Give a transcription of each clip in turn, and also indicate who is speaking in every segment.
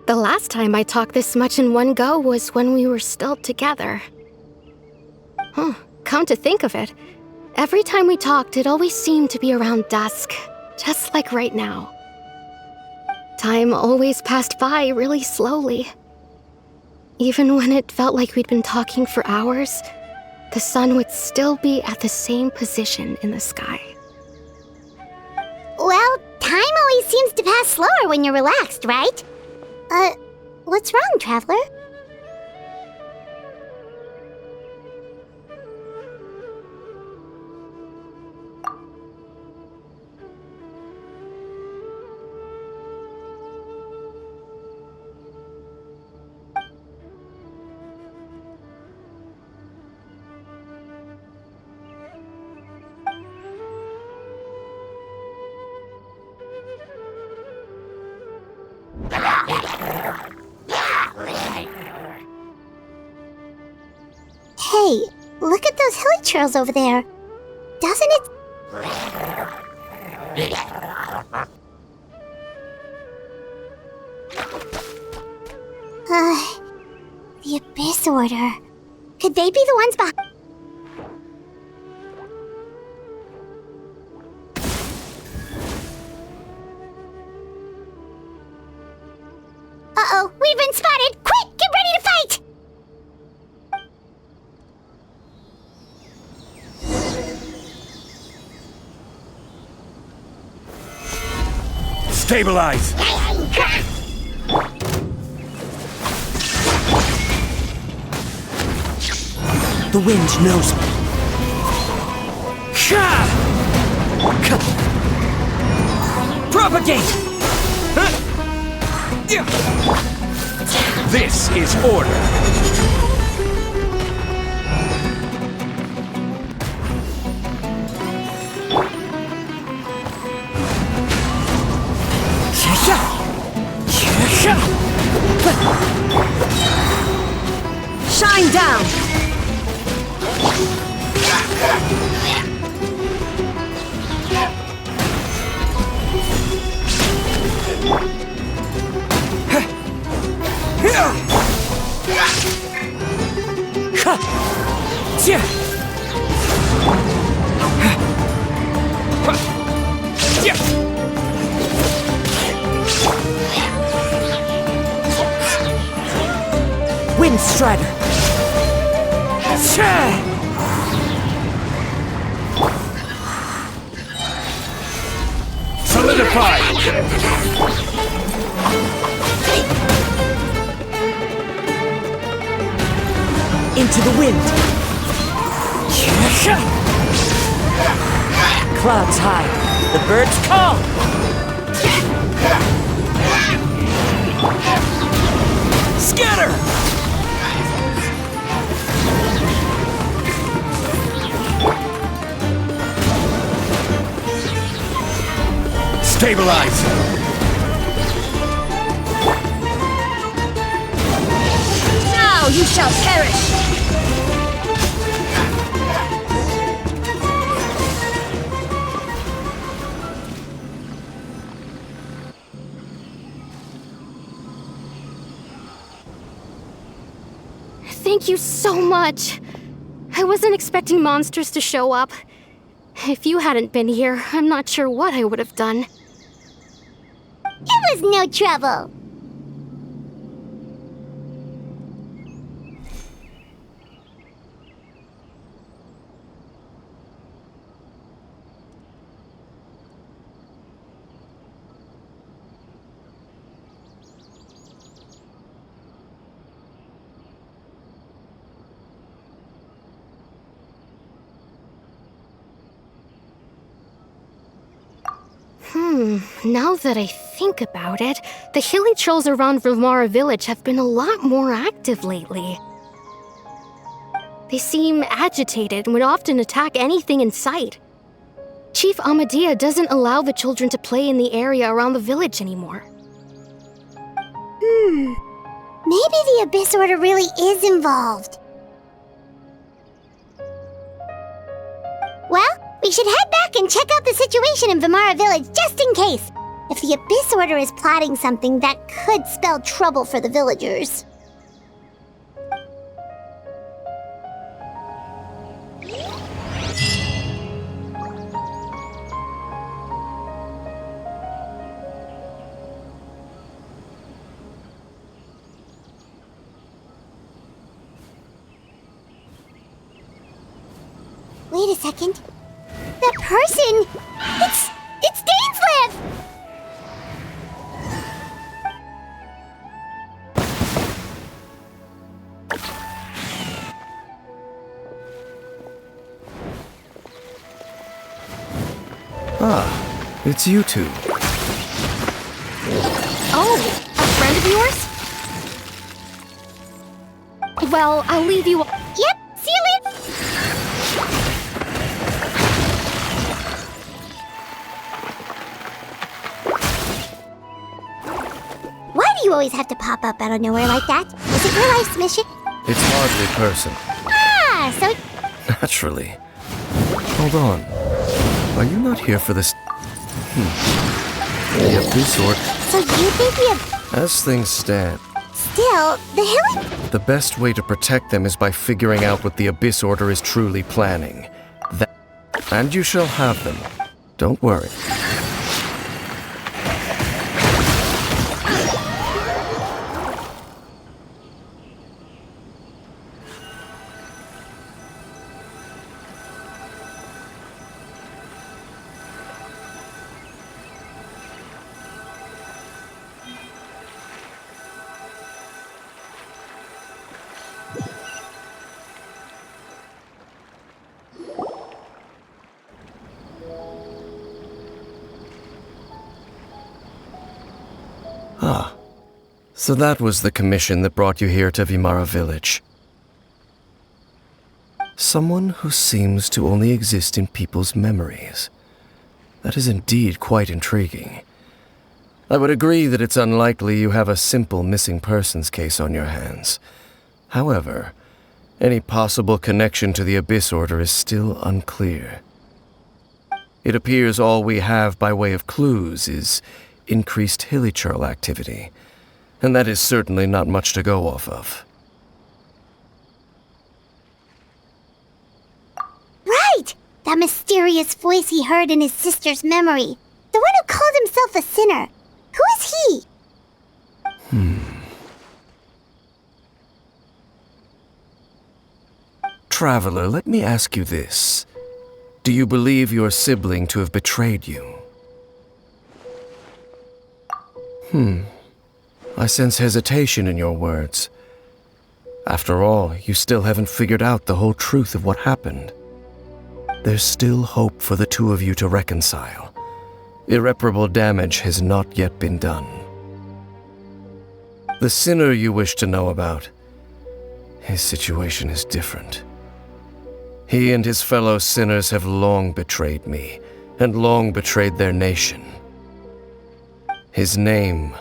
Speaker 1: The last time I talked this much in one go was when we were still together. Huh, come to think of it, every time we talked, it always seemed to be around dusk, just like right now. Time always passed by really slowly. Even when it felt like we'd been talking for hours, the sun would still be at the same position in the sky.
Speaker 2: Well, time always seems to pass slower when you're relaxed, right? What's wrong, Traveler? Hey, look at those hilly trails over there. Doesn't it... the Abyss Order. Could they be the ones behind... Uh-oh, we've been spotted! Quick, get ready to fight!
Speaker 3: Stabilize! The wind knows me. Propagate! This is order.
Speaker 1: Shine down!
Speaker 3: Wind Strider! Solidify! Into the wind! Clouds high, the birds call! Scatter! Stabilize!
Speaker 1: Now you shall perish! Thank you so much. I wasn't expecting monsters to show up. If you hadn't been here, I'm not sure what I would have done.
Speaker 2: It was no trouble.
Speaker 1: Now that I think about it, the hilly trolls around Vilmara village have been a lot more active lately. They seem agitated and would often attack anything in sight. Chief Amadea doesn't allow the children to play in the area around the village anymore.
Speaker 2: Maybe the Abyss Order really is involved. Well, we should head back and check out the situation in Vilmara village just in case. If if the Abyss Order is plotting something that could spell trouble for the villagers. Wait a second. That person! It's Dainslev!
Speaker 4: Ah, it's you two.
Speaker 1: Oh, a friend of yours? Well, I'll leave you.
Speaker 2: Yep, see you later! Why do you always have to pop up out of nowhere like that? Is it your life's mission?
Speaker 4: It's hardly personal.
Speaker 2: Ah, so...
Speaker 4: Naturally. Hold on. Are you not here for this? The Abyss Order.
Speaker 2: So you think
Speaker 4: As things stand,
Speaker 2: Still, the Hilly...
Speaker 4: the best way to protect them is by figuring out what the Abyss Order is truly planning. And you shall have them. Don't worry. Ah, so that was the commission that brought you here to Vimara Village. Someone who seems to only exist in people's memories. That is indeed quite intriguing. I would agree that it's unlikely you have a simple missing persons case on your hands. However, any possible connection to the Abyss Order is still unclear. It appears all we have by way of clues is increased hilichurl activity, and that is certainly not much to go off of.
Speaker 2: Right! That mysterious voice he heard in his sister's memory. The one who called himself a sinner. Who is he?
Speaker 4: Traveler, let me ask you this. Do you believe your sibling to have betrayed you? I sense hesitation in your words. After all, you still haven't figured out the whole truth of what happened. There's still hope for the two of you to reconcile. Irreparable damage has not yet been done. The sinner you wish to know about, his situation is different. He and his fellow sinners have long betrayed me, and long betrayed their nation. His name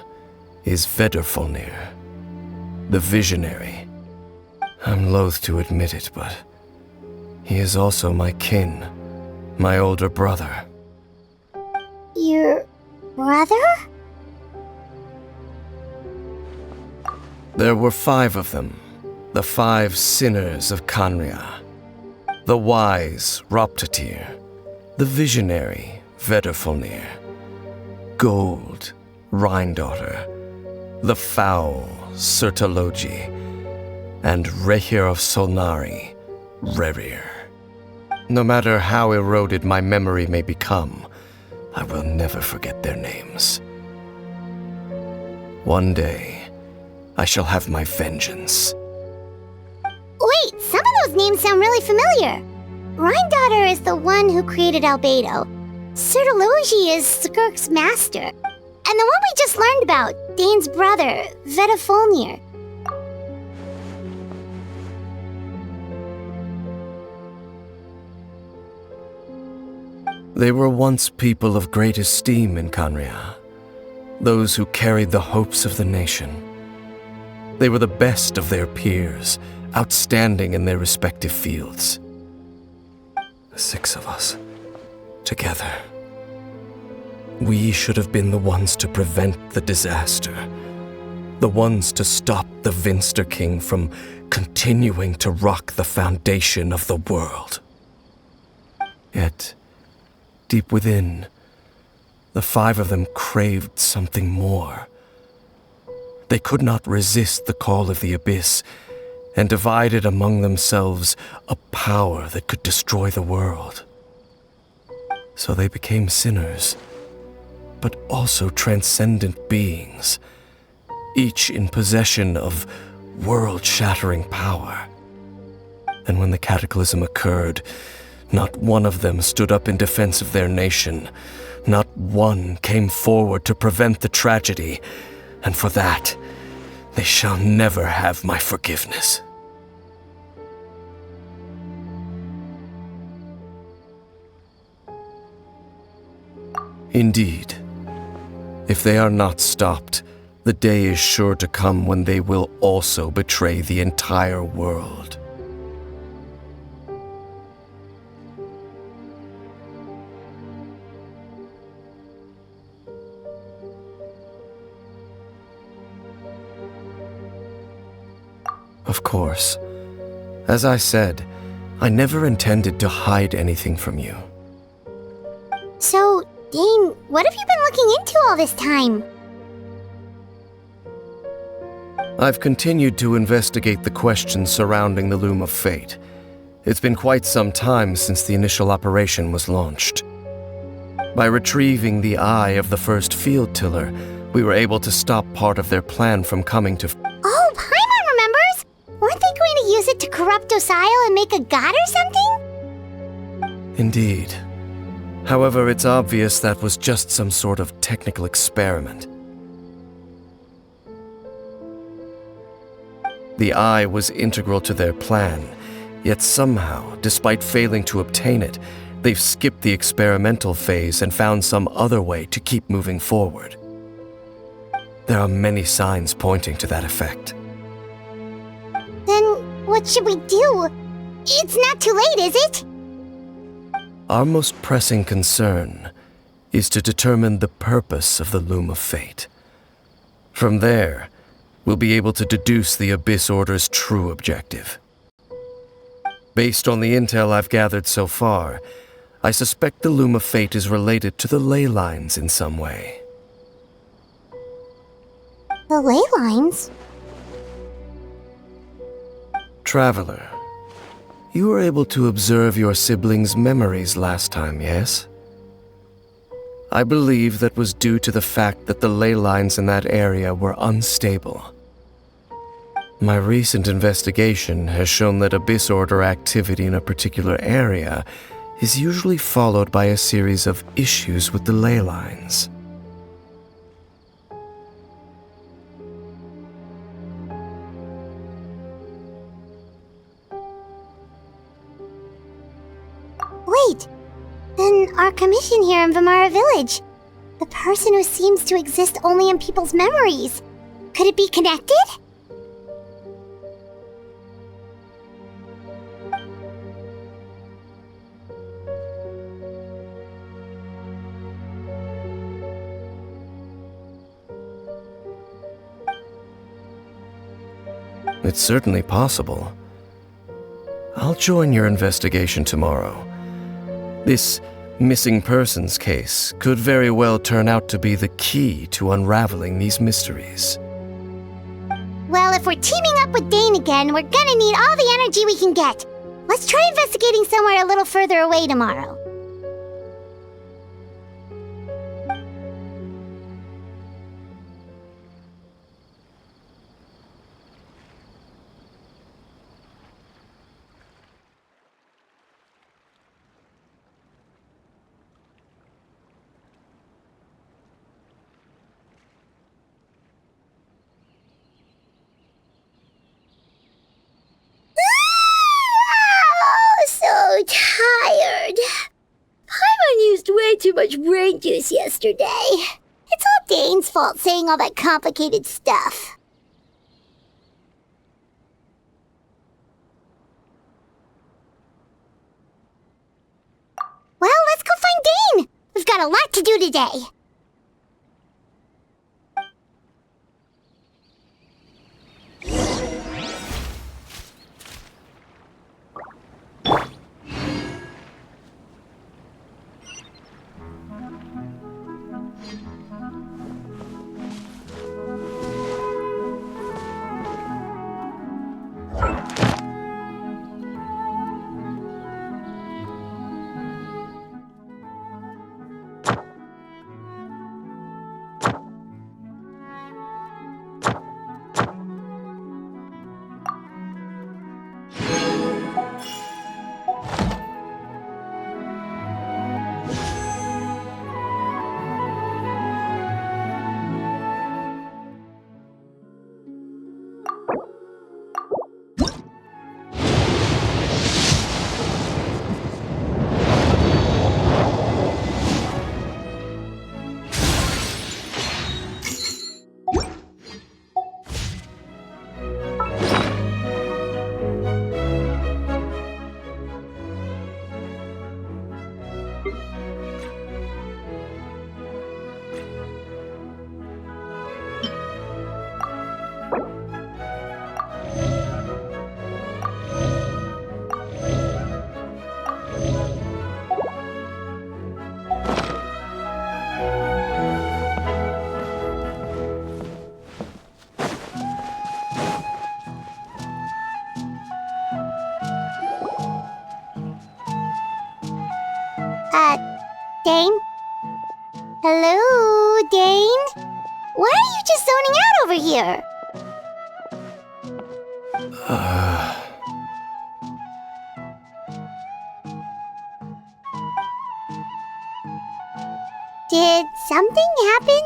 Speaker 4: is Vedrfolnir, the Visionary. I'm loath to admit it, but he is also my kin, my older brother.
Speaker 2: Your brother?
Speaker 4: There were 5 of them, the 5 sinners of Kanria. The wise Roptatir, the visionary Vedrfolnir, Gold Rhindaughter, the foul Sertologi, and Rehir of Solnari, Rerir. No matter how eroded my memory may become, I will never forget their names. One day, I shall have my vengeance.
Speaker 2: Wait, some of those names sound really familiar. Rhindaughter is the one who created Albedo. Sertologi is Skirk's master. And the one we just learned about, Dane's brother, Vedrfolnir.
Speaker 4: They were once people of great esteem in Kanria, those who carried the hopes of the nation. They were the best of their peers, outstanding in their respective fields. The 6 of us, together. We should have been the ones to prevent the disaster. The ones to stop the Vinster King from continuing to rock the foundation of the world. Yet, deep within, the five of them craved something more. They could not resist the call of the Abyss, and divided among themselves a power that could destroy the world. So they became sinners, but also transcendent beings, each in possession of world-shattering power. And when the cataclysm occurred, not one of them stood up in defense of their nation. Not one came forward to prevent the tragedy, and for that, they shall never have my forgiveness. Indeed, if they are not stopped, the day is sure to come when they will also betray the entire world. Of course, as I said, I never intended to hide anything from you.
Speaker 2: So, Dane, what have you been looking into all this time?
Speaker 4: I've continued to investigate the questions surrounding the Loom of Fate. It's been quite some time since the initial operation was launched. By retrieving the eye of the first field tiller, we were able to stop part of their plan from coming to...
Speaker 2: Oh, Paimon remembers! Weren't they going to use it to corrupt Osile and make a god or something?
Speaker 4: Indeed. However, it's obvious that was just some sort of technical experiment. The eye was integral to their plan, yet somehow, despite failing to obtain it, they've skipped the experimental phase and found some other way to keep moving forward. There are many signs pointing to that effect.
Speaker 2: Then, what should we do? It's not too late, is it?
Speaker 4: Our most pressing concern is to determine the purpose of the Loom of Fate. From there, we'll be able to deduce the Abyss Order's true objective. Based on the intel I've gathered so far, I suspect the Loom of Fate is related to the ley lines in some way.
Speaker 2: The ley lines?
Speaker 4: Traveler, you were able to observe your siblings' memories last time, yes? I believe that was due to the fact that the ley lines in that area were unstable. My recent investigation has shown that Abyss Order activity in a particular area is usually followed by a series of issues with the ley lines.
Speaker 2: Wait, then our commission here in Vimara Village, the person who seems to exist only in people's memories, could it be connected?
Speaker 4: It's certainly possible. I'll join your investigation tomorrow. This missing persons case could very well turn out to be the key to unraveling these mysteries.
Speaker 2: Well, if we're teaming up with Dane again, we're gonna need all the energy we can get. Let's try investigating somewhere a little further away tomorrow. So tired. Paimon used way too much brain juice yesterday. It's all Dane's fault saying all that complicated stuff. Well, let's go find Dane. We've got a lot to do today. Dane? Hello, Dane? Why are you just zoning out over here? Did something happen?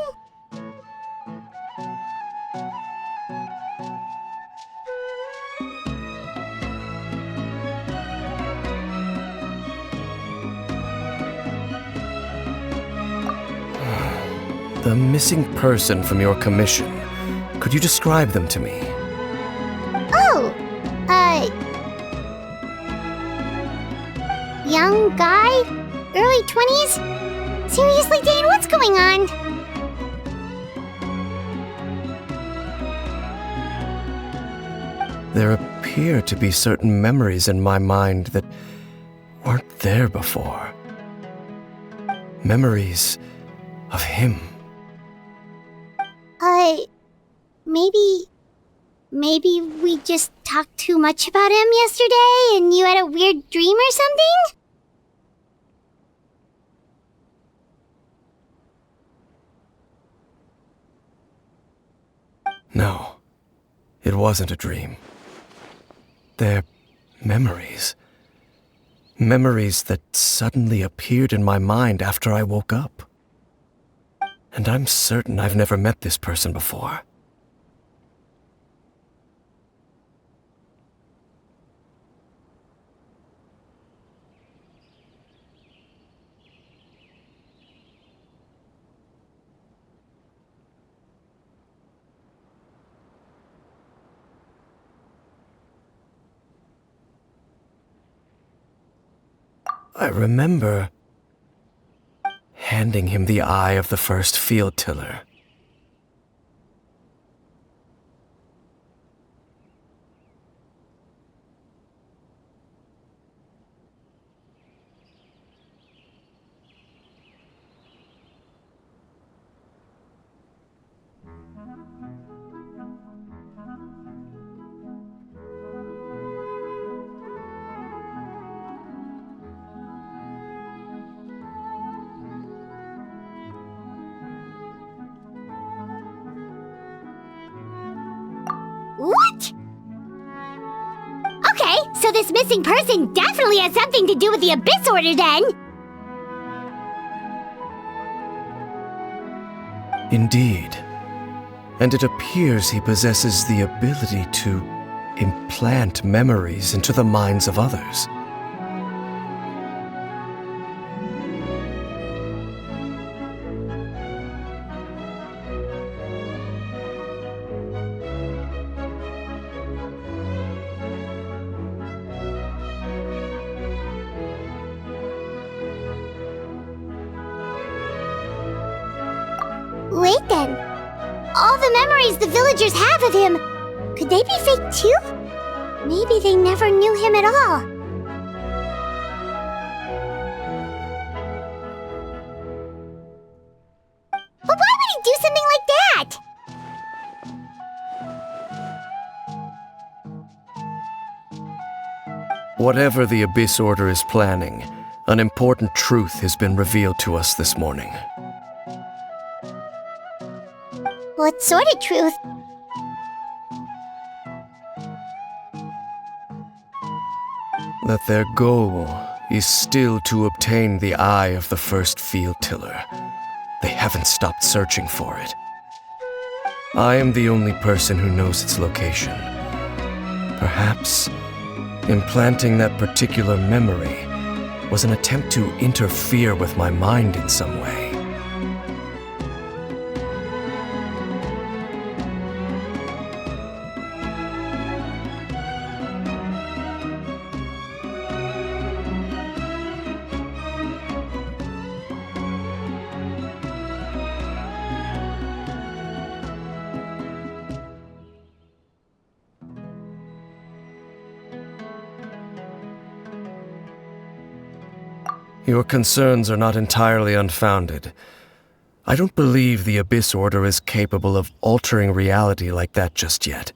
Speaker 4: The missing person from your commission. Could you describe them to me?
Speaker 2: Oh, young guy? Early 20s? Seriously, Dane, what's going on?
Speaker 4: There appear to be certain memories in my mind that weren't there before. Memories of him.
Speaker 2: Maybe we just talked too much about him yesterday and you had a weird dream or something?
Speaker 4: No, it wasn't a dream. They're memories. Memories that suddenly appeared in my mind after I woke up. And I'm certain I've never met this person before. I remember handing him the eye of the first field tiller.
Speaker 2: What? Okay, so this missing person definitely has something to do with the Abyss Order then!
Speaker 4: Indeed. And it appears he possesses the ability to implant memories into the minds of others.
Speaker 2: Wait then. All the memories the villagers have of him, could they be fake too? Maybe they never knew him at all. But why would he do something like that?
Speaker 4: Whatever the Abyss Order is planning, an important truth has been revealed to us this morning.
Speaker 2: What sort of truth?
Speaker 4: That their goal is still to obtain the eye of the first field tiller. They haven't stopped searching for it. I am the only person who knows its location. Perhaps implanting that particular memory was an attempt to interfere with my mind in some way. Your concerns are not entirely unfounded. I don't believe the Abyss Order is capable of altering reality like that just yet.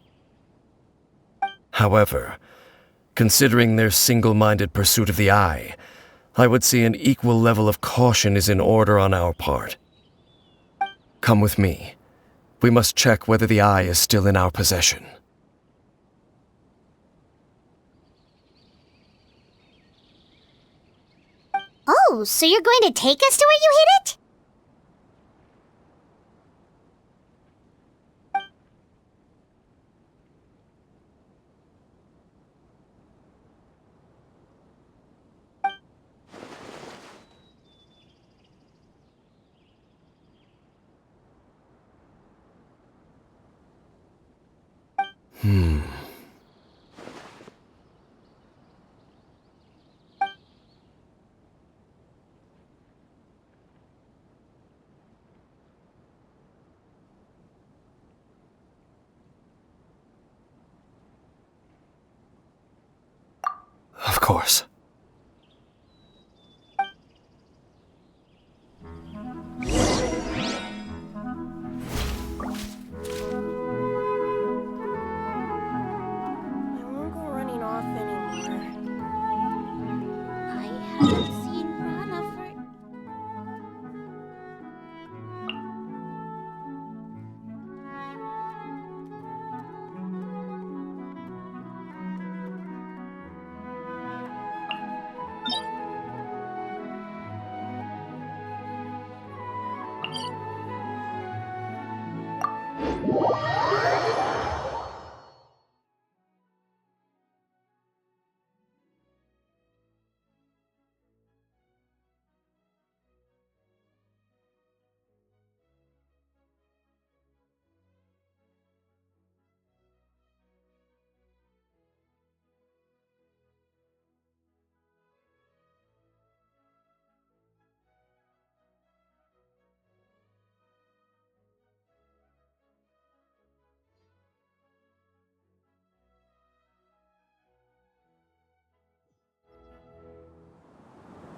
Speaker 4: However, considering their single-minded pursuit of the Eye, I would see an equal level of caution is in order on our part. Come with me. We must check whether the eye is still in our possession.
Speaker 2: Oh, so you're going to take us to where you hid it?
Speaker 4: Of course.
Speaker 5: I won't go running off anymore.
Speaker 2: I haven't seen Rana for...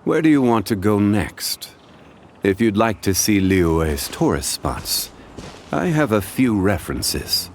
Speaker 6: Where do you want to go next? If you'd like to see Liyue's tourist spots, I have a few references.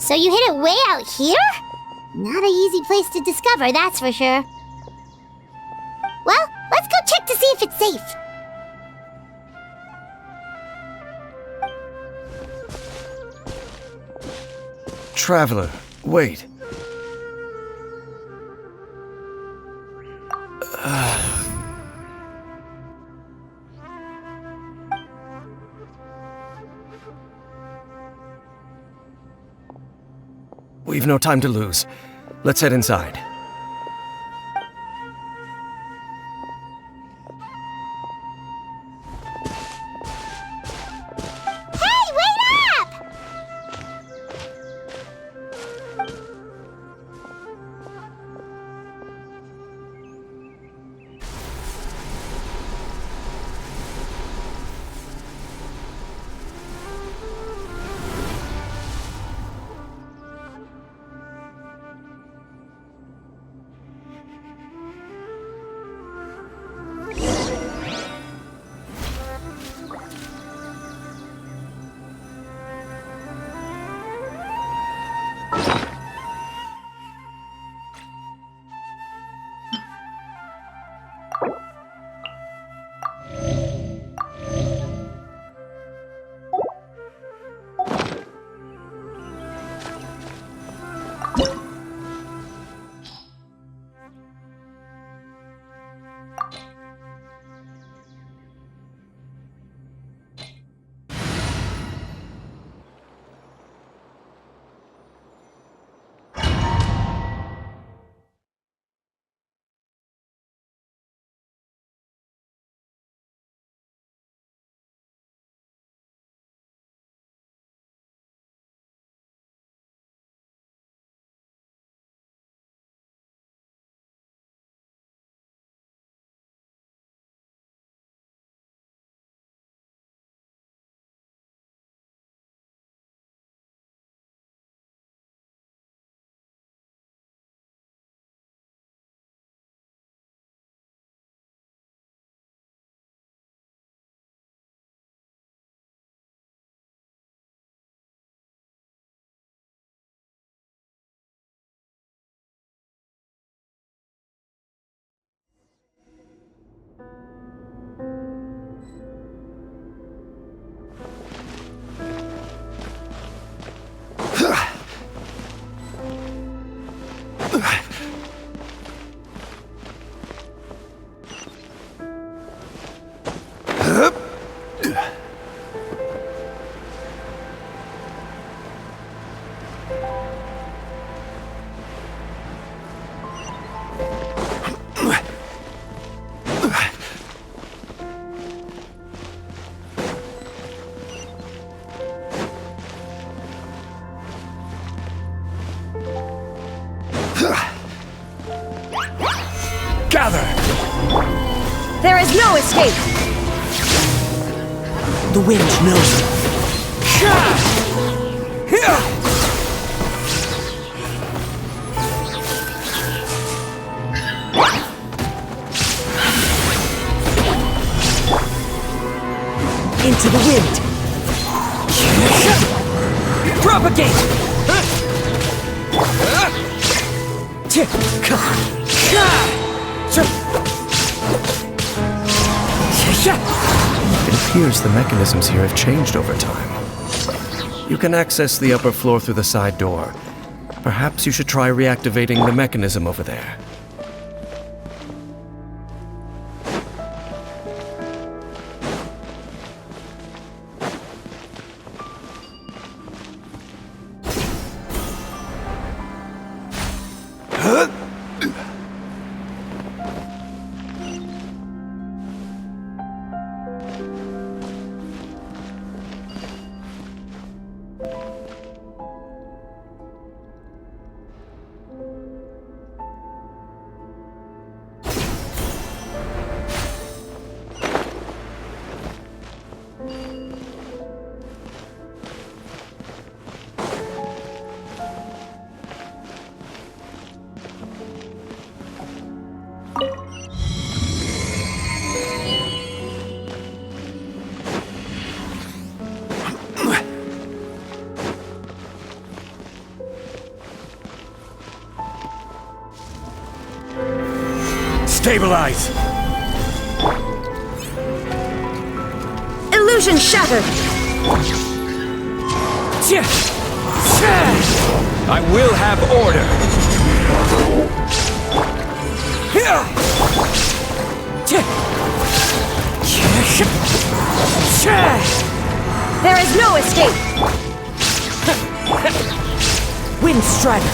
Speaker 2: So you hid it way out here? Not an easy place to discover, that's for sure. Well, let's go check to see if it's safe.
Speaker 4: Traveler, wait. We've no time to lose. Let's head inside.
Speaker 2: Hey, wait up!
Speaker 3: Gather! There is no escape! The wind knows it. Into the wind! Propagate!
Speaker 4: It appears the mechanisms here have changed over time. You can access the upper floor through the side door. Perhaps you should try reactivating the mechanism over there.
Speaker 3: Stabilize!
Speaker 5: Illusion shattered!
Speaker 3: I will have order!
Speaker 5: There is no escape!
Speaker 3: Wind Strider!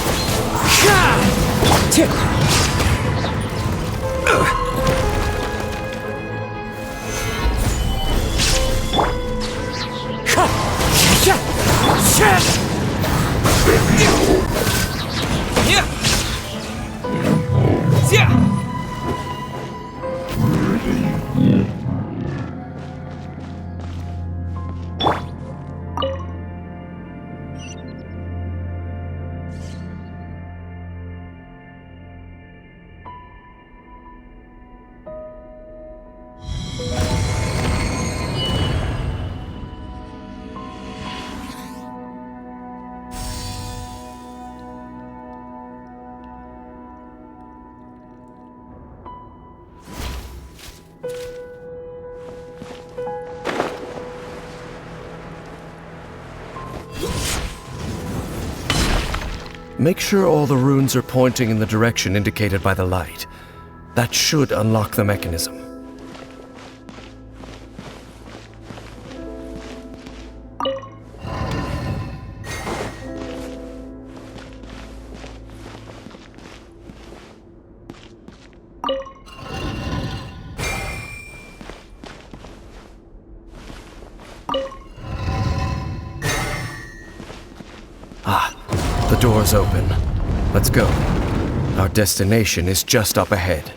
Speaker 4: Make sure all the runes are pointing in the direction indicated by the light. That should unlock the mechanism. The door's open. Let's go. Our destination is just up ahead.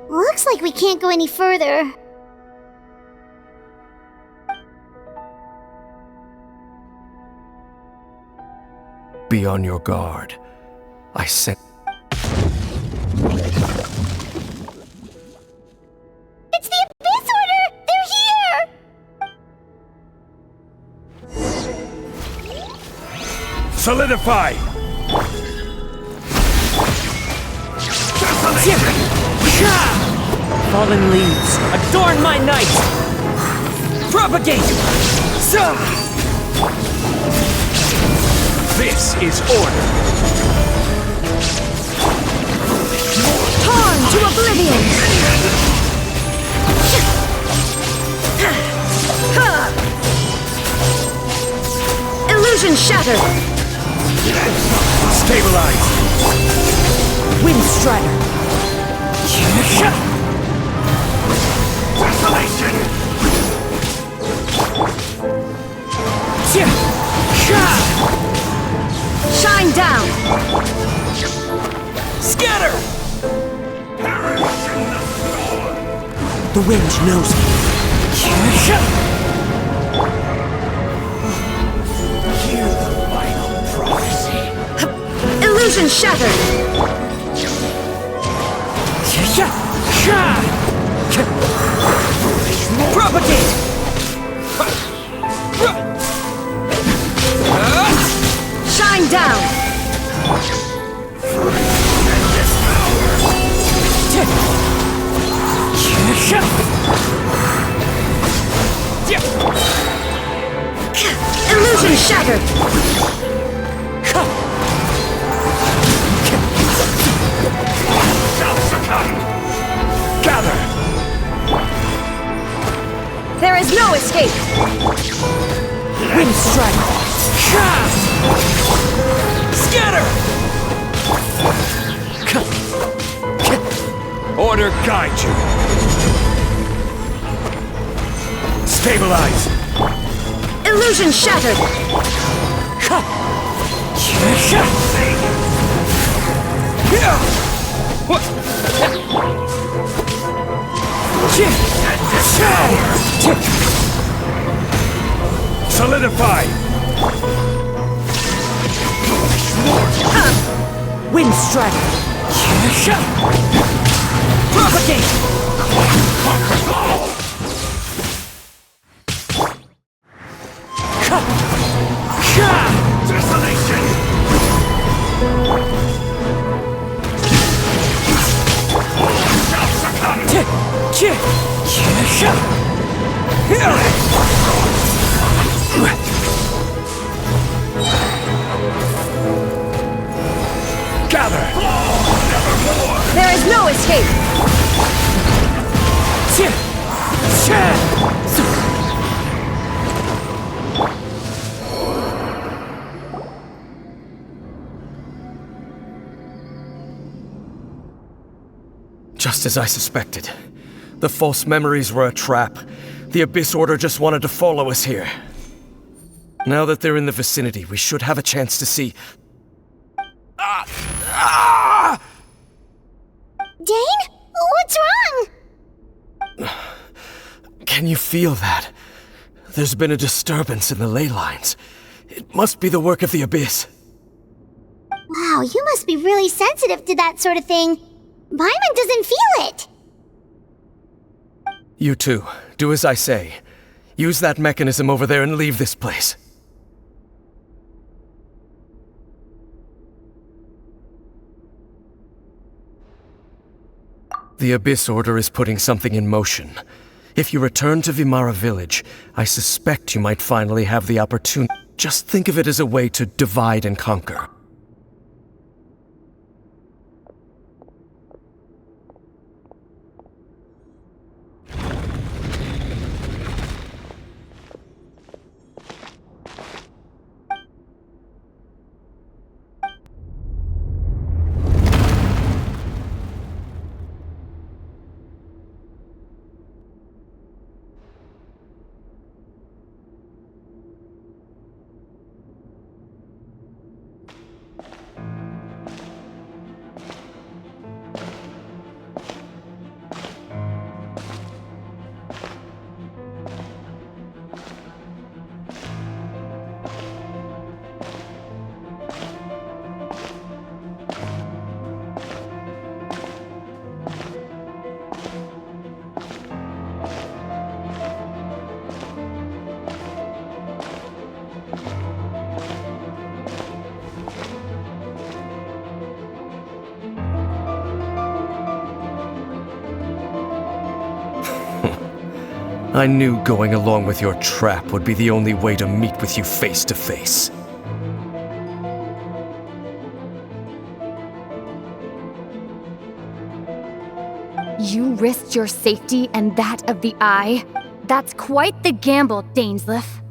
Speaker 2: Looks like we can't go any further.
Speaker 4: Be on your guard. I sent.
Speaker 2: It's the Abyss Order! They're here!
Speaker 3: Solidify! Fallen leaves, adorn my night! Propagate! This is order!
Speaker 5: Torn to oblivion! Illusion shattered!
Speaker 3: Stabilize!
Speaker 5: Wind Strider!
Speaker 3: Desolation!
Speaker 5: Shine down!
Speaker 3: Scatter! Perish in the storm! The wind knows me. Hear the final prophecy.
Speaker 5: Illusion shattered!
Speaker 3: Propagate!
Speaker 5: Shine down! Illusion shattered! There is no escape!
Speaker 3: Wind strike! Scatter! Order guide you! Stabilize!
Speaker 5: Illusion shattered!
Speaker 3: Solidify!
Speaker 5: Wind strike! Propagate!
Speaker 3: Desolation! Gather!
Speaker 5: There is no escape!
Speaker 4: Just as I suspected. The false memories were a trap. The Abyss Order just wanted to follow us here. Now that they're in the vicinity, we should have a chance to see...
Speaker 2: Dane? What's wrong?
Speaker 4: Can you feel that? There's been a disturbance in the ley lines. It must be the work of the Abyss.
Speaker 2: Wow, you must be really sensitive to that sort of thing. Paimon doesn't feel it.
Speaker 4: You too. Do as I say. Use that mechanism over there and leave this place. The Abyss Order is putting something in motion. If you return to Vimara Village, I suspect you might finally have the opportunity. Just think of it as a way to divide and conquer. I knew going along with your trap would be the only way to meet with you face to face.
Speaker 1: You risked your safety and that of the Eye? That's quite the gamble, Dainsleif.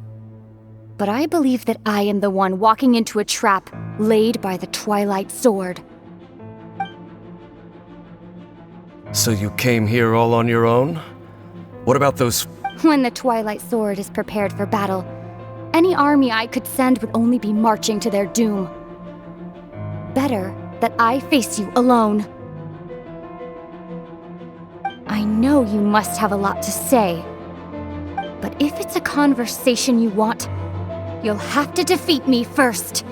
Speaker 1: But I believe that I am the one walking into a trap laid by the Twilight Sword.
Speaker 4: So you came here all on your own? What about those...
Speaker 1: When the Twilight Sword is prepared for battle, any army I could send would only be marching to their doom. Better that I face you alone. I know you must have a lot to say, but if it's a conversation you want, you'll have to defeat me first.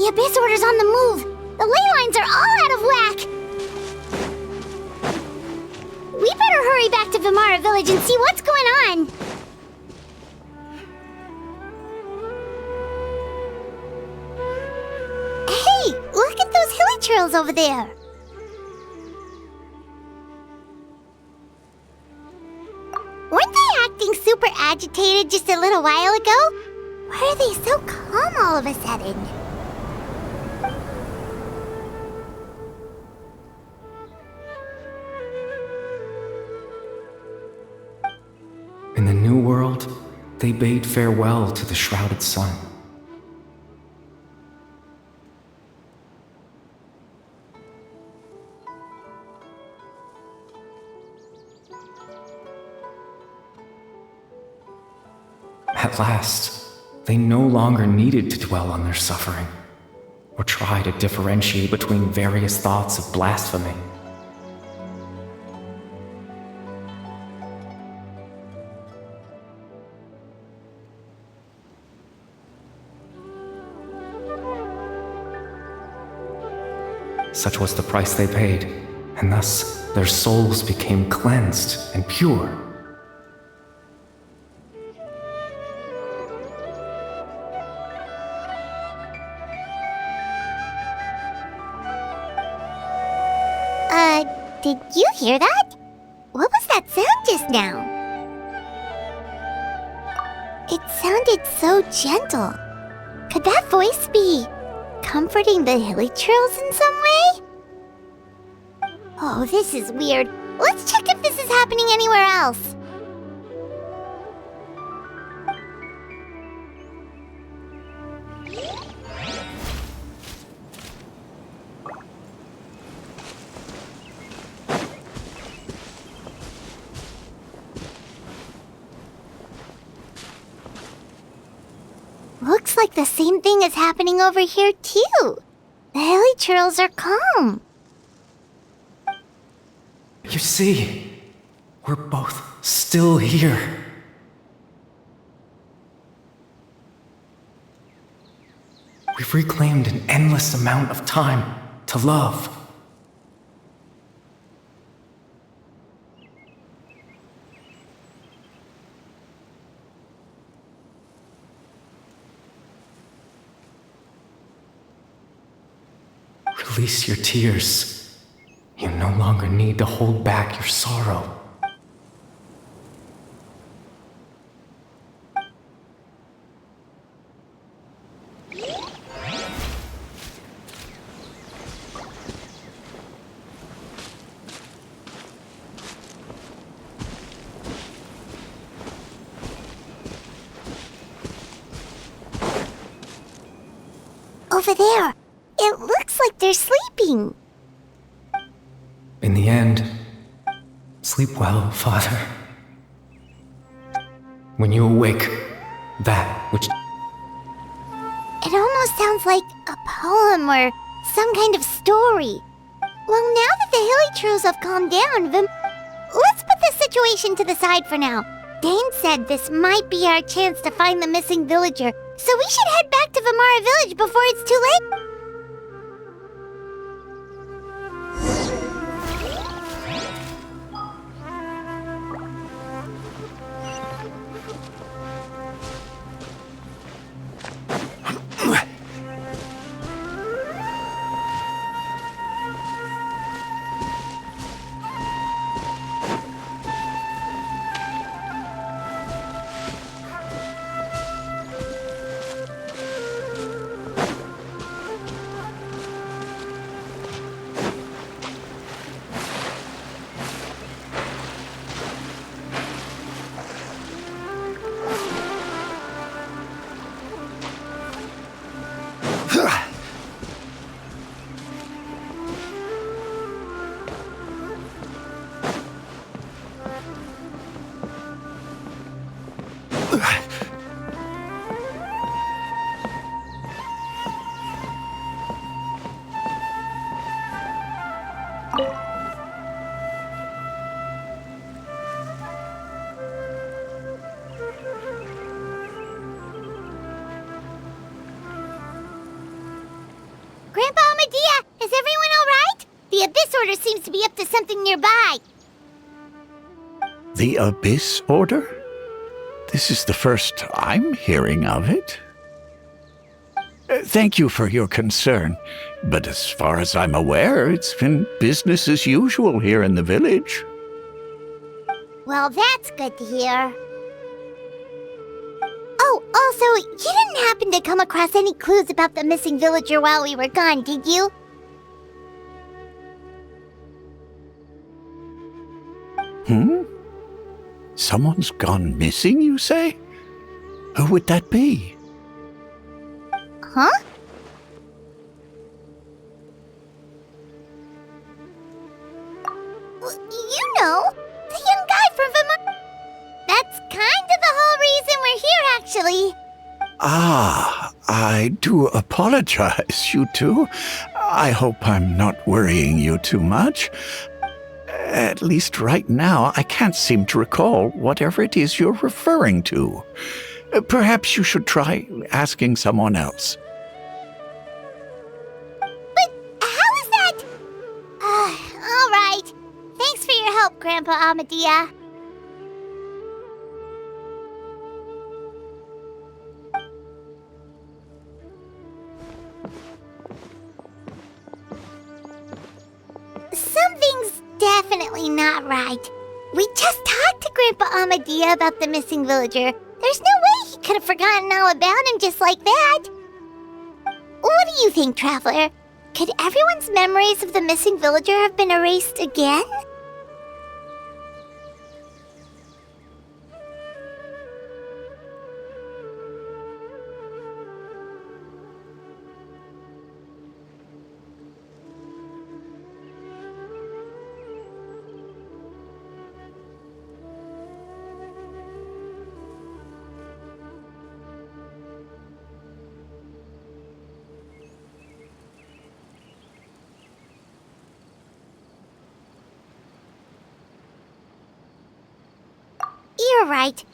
Speaker 2: The Abyss Order's on the move! The ley lines are all out of whack! We better hurry back to Vimara Village and see what's going on! Hey! Look at those hilly trails over there! Weren't they acting super agitated just a little while ago? Why are they so calm all of a sudden?
Speaker 7: In the New World, they bade farewell to the shrouded sun. At last, they no longer needed to dwell on their suffering, or try to differentiate between various thoughts of blasphemy. Such was the price they paid, and thus their souls became cleansed and pure.
Speaker 2: Did you hear that? What was that sound just now? It sounded so gentle. Could that voice be comforting the hilly trails in some way? Oh, this is weird. Let's check if this is happening anywhere else. Looks like the same thing is happening over here, too. The hilly trails are calm.
Speaker 7: You see, we're both still here. We've reclaimed an endless amount of time to love. Release your tears. You no longer need to hold back your sorrow.
Speaker 2: Over there. It looks like they're sleeping.
Speaker 7: In the end, sleep well, Father. When you awake, that which...
Speaker 2: It almost sounds like a poem or some kind of story. Well, now that the hilly trails have calmed down, let's put this situation to the side for now. Dane said this might be our chance to find the missing villager, so we should head back to Vimara Village before it's too late. seems to be up to something nearby.
Speaker 8: The Abyss Order? This is the first I'm hearing of it. Thank you for your concern, but as far as I'm aware, it's been business as usual here in the village.
Speaker 2: Well, that's good to hear. Oh, also, you didn't happen to come across any clues about the missing villager while we were gone, did you?
Speaker 8: Someone's gone missing, you say? Who would that be?
Speaker 2: Huh? You know, the young guy from Vermont. That's kind of the whole reason we're here, actually.
Speaker 8: Ah, I do apologize, you two. I hope I'm not worrying you too much. At least right now, I can't seem to recall whatever it is you're referring to. Perhaps you should try asking someone else.
Speaker 2: But how is that? All right. Thanks for your help, Grandpa Amadia. Something's definitely not right. We just talked to Grandpa Amadia about the missing villager. There's no way he could have forgotten all about him just like that. What do you think, Traveler? Could everyone's memories of the missing villager have been erased again? You're right.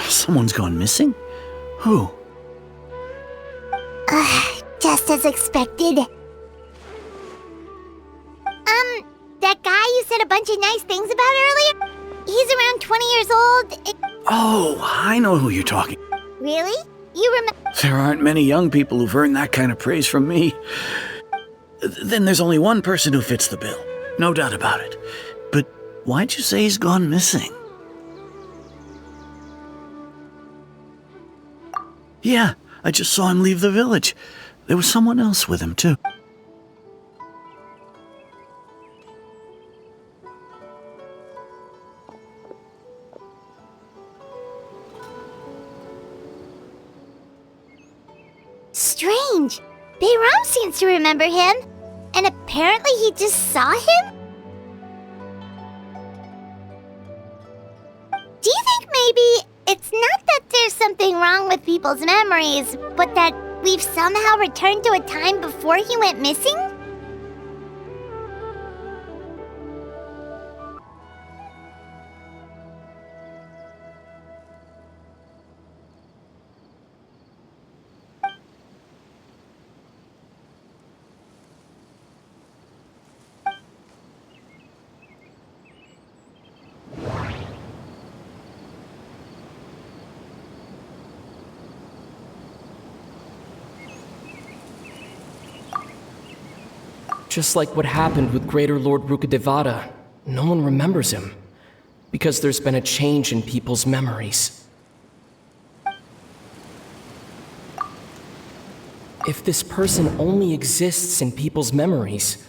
Speaker 9: Someone's gone missing? Who?
Speaker 2: Just as expected. That guy you said a bunch of nice things about earlier? He's around 20 years old.
Speaker 9: Oh, I know who you're talking.
Speaker 2: Really? You remember?
Speaker 9: There aren't many young people who've earned that kind of praise from me. Then there's only one person who fits the bill. No doubt about it. But why'd you say he's gone missing? Yeah, I just saw him leave the village. There was someone else with him, too.
Speaker 2: Strange. Bayram seems to remember him. And apparently he just saw him? Do you think maybe it's not that there's something wrong with people's memories, but that we've somehow returned to a time before he went missing?
Speaker 7: Just like what happened with Greater Lord Rukadevata, no one remembers him, because there's been a change in people's memories. If this person only exists in people's memories,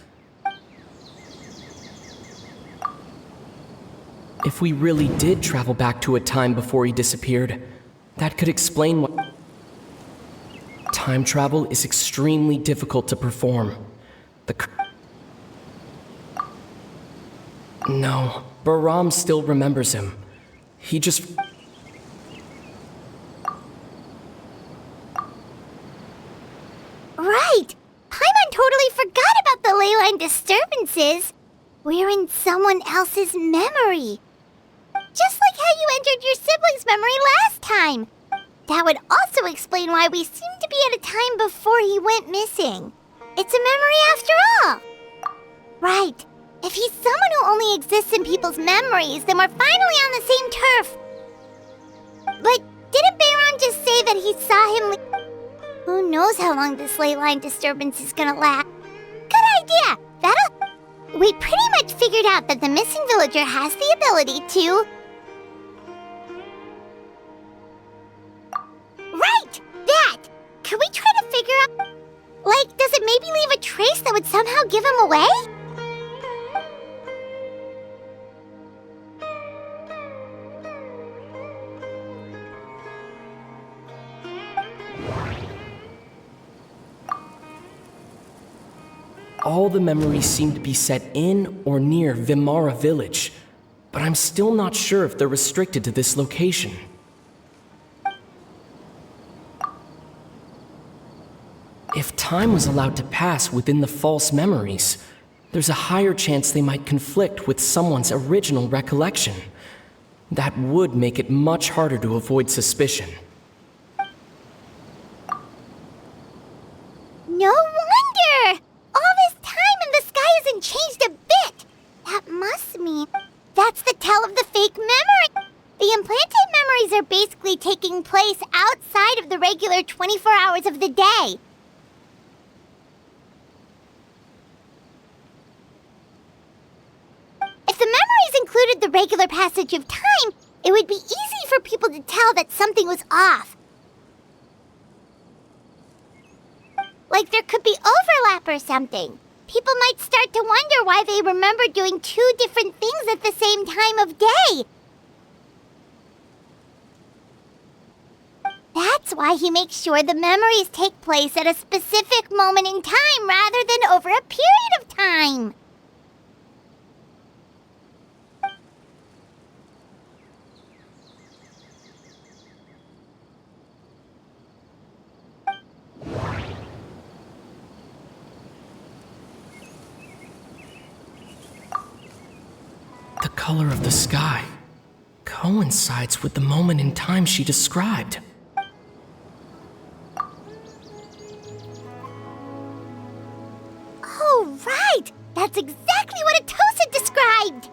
Speaker 7: if we really did travel back to a time before he disappeared, that could explain why time travel is extremely difficult to perform. No, Bahram still remembers him. He just...
Speaker 2: Right! Paimon totally forgot about the ley line disturbances. We're in someone else's memory. Just like how you entered your sibling's memory last time. That would also explain why we seem to be at a time before he went missing. It's a memory after all. Right. If he's someone who only exists in people's memories, then we're finally on the same turf. But didn't Bayron just say that he saw him Who knows how long this ley line disturbance is gonna last? Good idea! We pretty much figured out that the missing villager has the ability to... Right! That! Can we try to figure out... Like, does it maybe leave a trace that would somehow give him away?
Speaker 7: All the memories seem to be set in or near Vimara village, but I'm still not sure if they're restricted to this location. If time was allowed to pass within the false memories, there's a higher chance they might conflict with someone's original recollection. That would make it much harder to avoid suspicion.
Speaker 2: No wonder! All this time and the sky hasn't changed a bit! That must mean that's the tell of the fake memory! The implanted memories are basically taking place outside of the regular 24 hours of the day. If the memories included the regular passage of time, it would be easy for people to tell that something was off. Like there could be overlap or something. People might start to wonder why they remember doing two different things at the same time of day. That's why he makes sure the memories take place at a specific moment in time rather than over a period of time.
Speaker 7: The color of the sky coincides with the moment in time she described.
Speaker 2: Oh, right! That's exactly what Atosa described!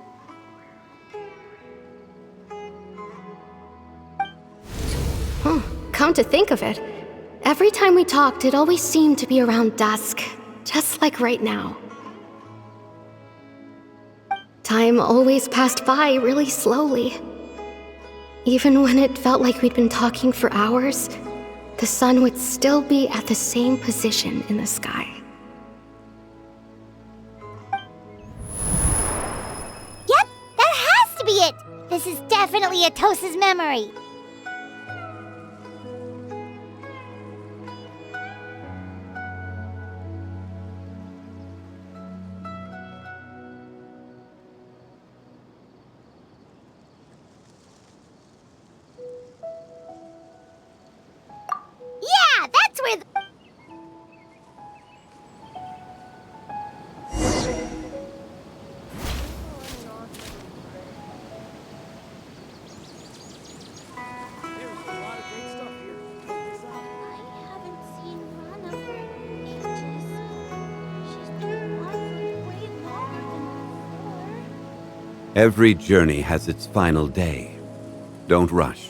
Speaker 1: Come to think of it, every time we talked, it always seemed to be around dusk, just like right now. Time always passed by really slowly. Even when it felt like we'd been talking for hours, the sun would still be at the same position in the sky.
Speaker 2: Yep, that has to be it! This is definitely Atosa's memory. Yeah, that's where
Speaker 6: Every journey has its final day. Don't rush.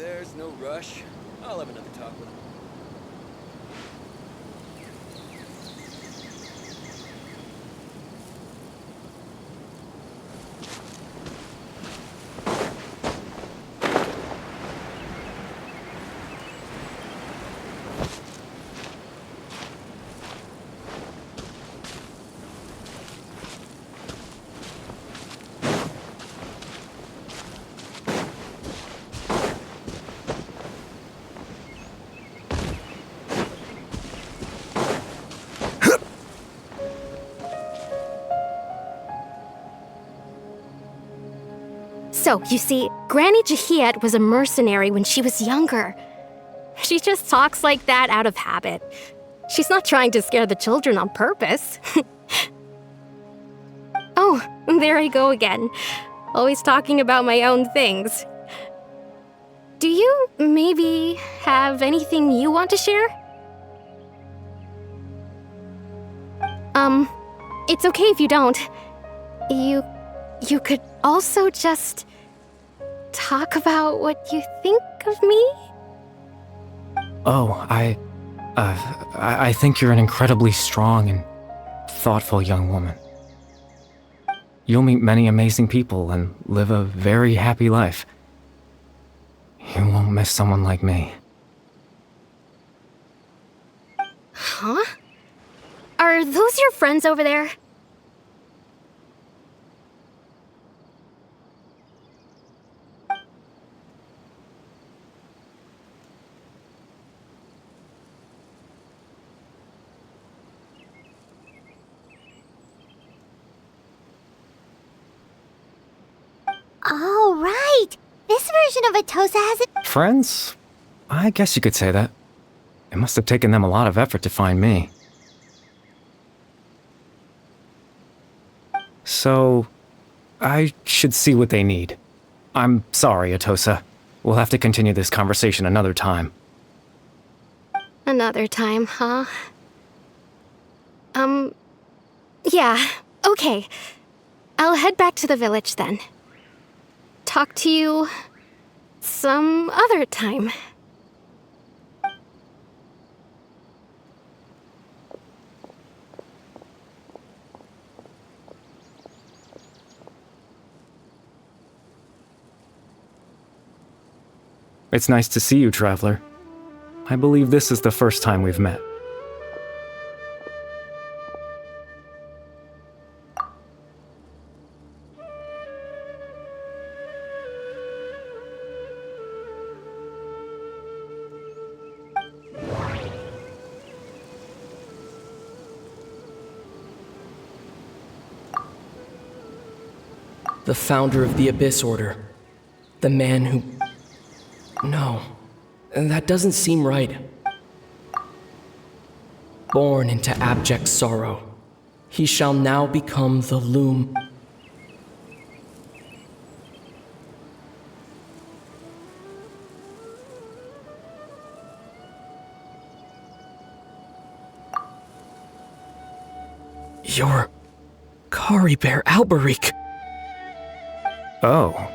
Speaker 10: There's no rush. I'll have another talk with him.
Speaker 1: So, you see, Granny Jahiet was a mercenary when she was younger. She just talks like that out of habit. She's not trying to scare the children on purpose. Oh, there I go again. Always talking about my own things. Do you maybe have anything you want to share? It's okay if you don't. You could also just talk about what you think of me?
Speaker 11: Oh, I think you're an incredibly strong and thoughtful young woman. You'll meet many amazing people and live a very happy life. You won't miss someone like me.
Speaker 1: Huh? Are those your friends over there?
Speaker 2: Oh, right! This version of Atosa has it.
Speaker 11: Friends? I guess you could say that. It must have taken them a lot of effort to find me. So, I should see what they need. I'm sorry, Atosa. We'll have to continue this conversation another time.
Speaker 1: Another time, huh? Yeah, okay. I'll head back to the village then. Talk to you some other time.
Speaker 11: It's nice to see you, Traveler. I believe this is the first time we've met.
Speaker 7: The founder of the Abyss Order. The man who... No, that doesn't seem right. Born into abject sorrow, he shall now become the Loom. You're Kari Bear Alberic.
Speaker 11: Oh,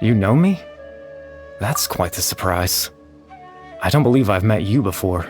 Speaker 11: you know me? That's quite the surprise. I don't believe I've met you before.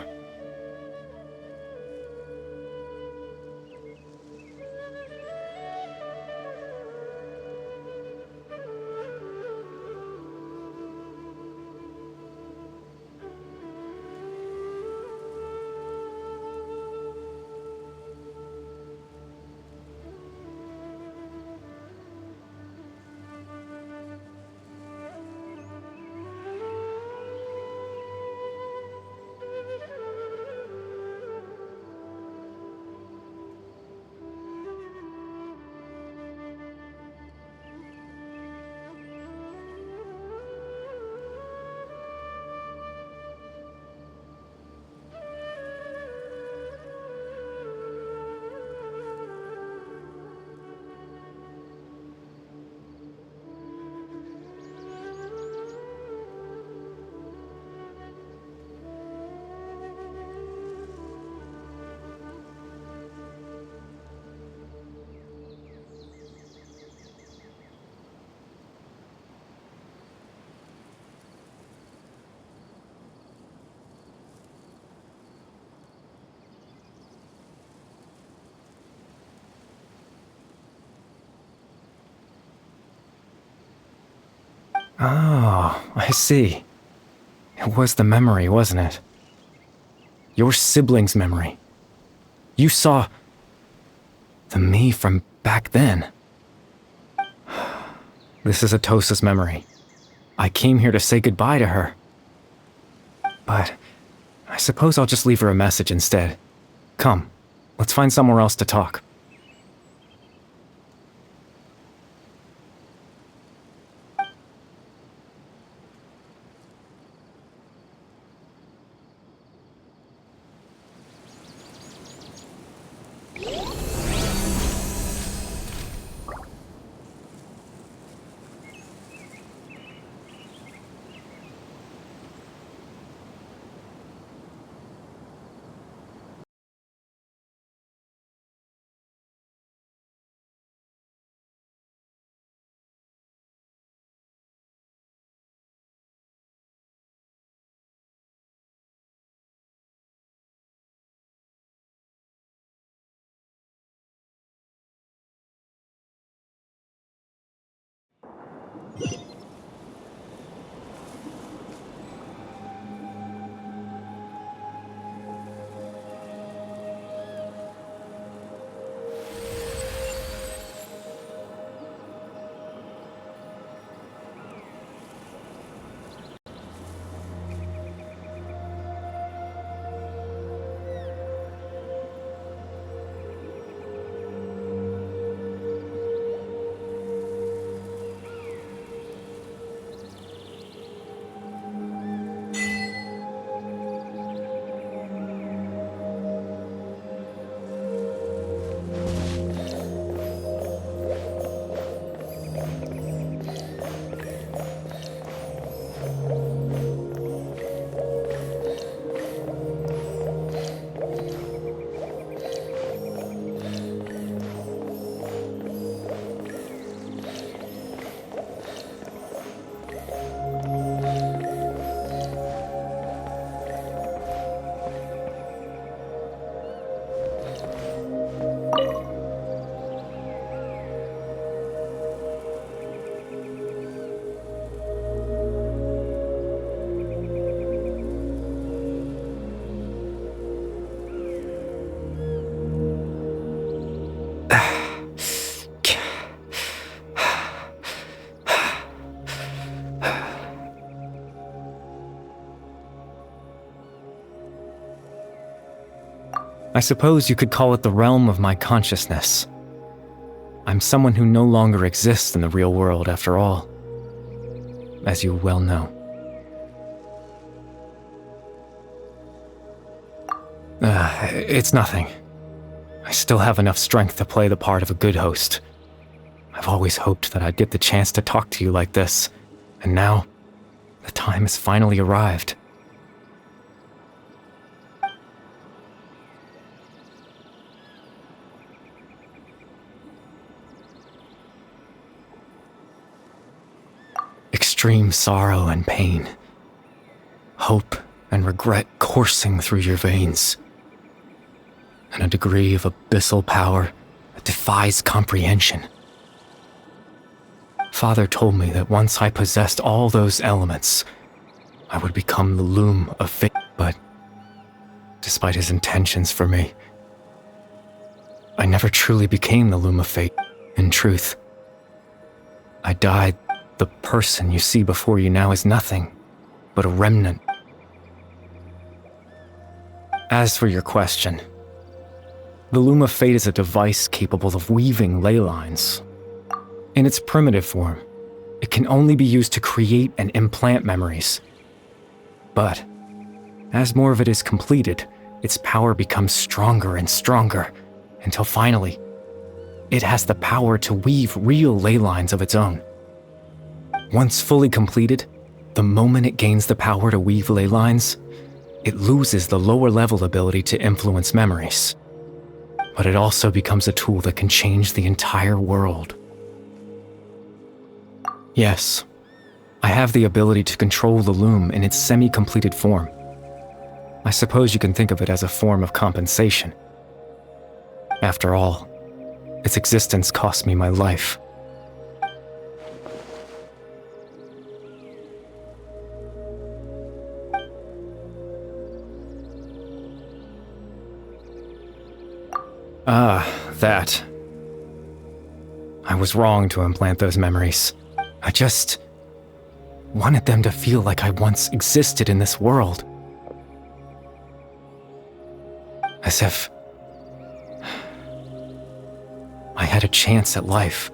Speaker 11: Oh, I see. It was the memory, wasn't it? Your sibling's memory. You saw the me from back then. This is Atosa's memory. I came here to say goodbye to her. But I suppose I'll just leave her a message instead. Come, let's find somewhere else to talk. I suppose you could call it the realm of my consciousness. I'm someone who no longer exists in the real world after all, as you well know. It's nothing. I still have enough strength to play the part of a good host. I've always hoped that I'd get the chance to talk to you like this, and now, the time has finally arrived. Extreme sorrow and pain, hope and regret coursing through your veins, and a degree of abyssal power that defies comprehension. Father told me that once I possessed all those elements, I would become the loom of fate, but despite his intentions for me, I never truly became the loom of fate, in truth. I died. The person you see before you now is nothing but a remnant. As for your question, the Loom of Fate is a device capable of weaving ley lines. In its primitive form, it can only be used to create and implant memories. But as more of it is completed, its power becomes stronger and stronger, until finally, it has the power to weave real ley lines of its own. Once fully completed, the moment it gains the power to weave ley lines, it loses the lower level ability to influence memories. But it also becomes a tool that can change the entire world. Yes, I have the ability to control the loom in its semi-completed form. I suppose you can think of it as a form of compensation. After all, its existence cost me my life. That. I was wrong to implant those memories. I just wanted them to feel like I once existed in this world. As if I had a chance at life.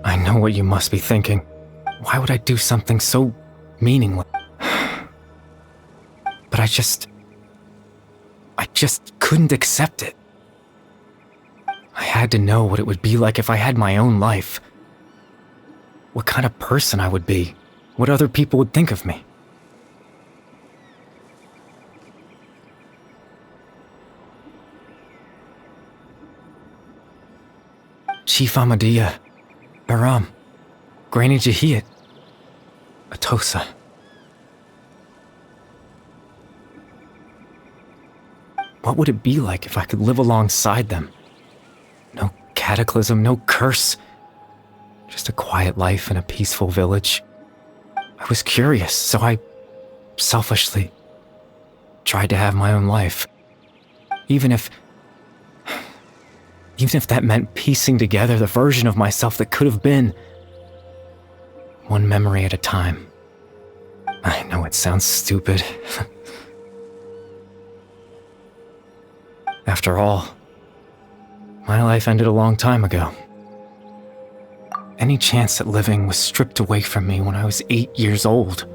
Speaker 11: I know what you must be thinking. Why would I do something so meaningless? But I just couldn't accept it. I had to know what it would be like if I had my own life. What kind of person I would be. What other people would think of me. Chief Ahmadiyya, Baram, Granny Jahiyat, Atosa. What would it be like if I could live alongside them? No cataclysm, no curse. Just a quiet life in a peaceful village. I was curious, so I selfishly tried to have my own life. Even if that meant piecing together the version of myself that could have been. One memory at a time. I know it sounds stupid. After all, my life ended a long time ago. Any chance at living was stripped away from me when I was 8 years old.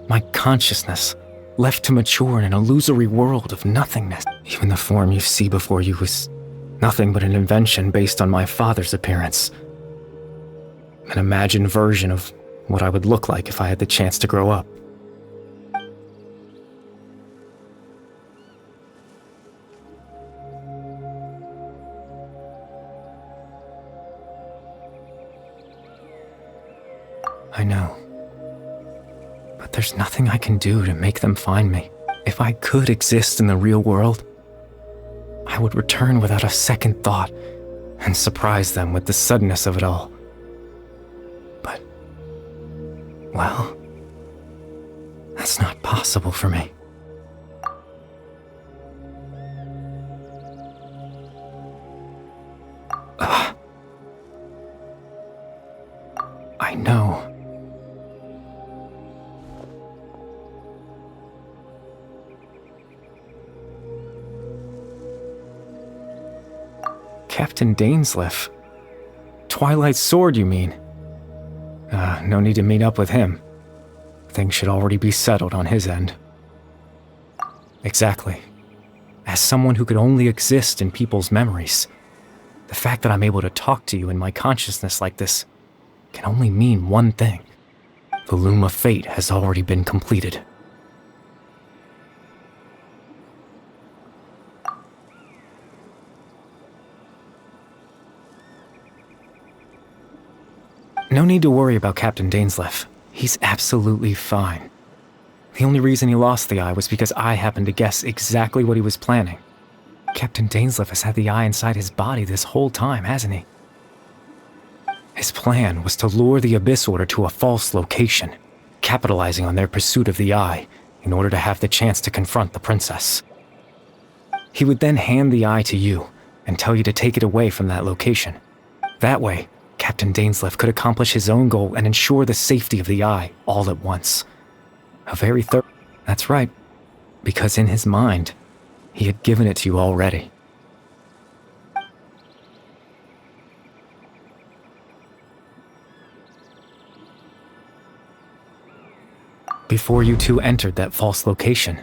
Speaker 11: My consciousness left to mature in an illusory world of nothingness. Even the form you see before you was nothing but an invention based on my father's appearance. An imagined version of what I would look like if I had the chance to grow up. I know. But there's nothing I can do to make them find me. If I could exist in the real world, I would return without a second thought and surprise them with the suddenness of it all. But, well, that's not possible for me. I know. Captain Dainsleif. Twilight Sword, you mean? No need to meet up with him. Things should already be settled on his end. Exactly. As someone who could only exist in people's memories, the fact that I'm able to talk to you in my consciousness like this can only mean one thing. The loom of fate has already been completed. No need to worry about Captain Dainsleif. He's absolutely fine. The only reason he lost the eye was because I happened to guess exactly what he was planning. Captain Dainsleif has had the eye inside his body this whole time, hasn't he? His plan was to lure the Abyss Order to a false location, capitalizing on their pursuit of the eye in order to have the chance to confront the princess. He would then hand the eye to you and tell you to take it away from that location. That way, Captain Dainsleif could accomplish his own goal and ensure the safety of the eye all at once. That's right, because in his mind, he had given it to you already. Before you two entered that false location.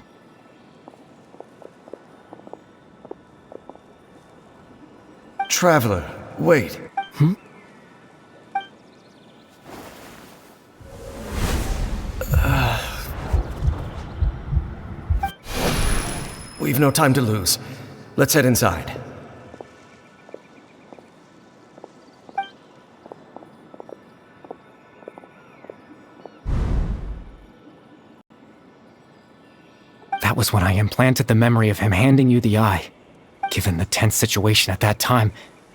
Speaker 4: Traveler, wait. We've no time to lose. Let's head inside.
Speaker 11: That was when I implanted the memory of him handing you the eye. Given the tense situation at that time,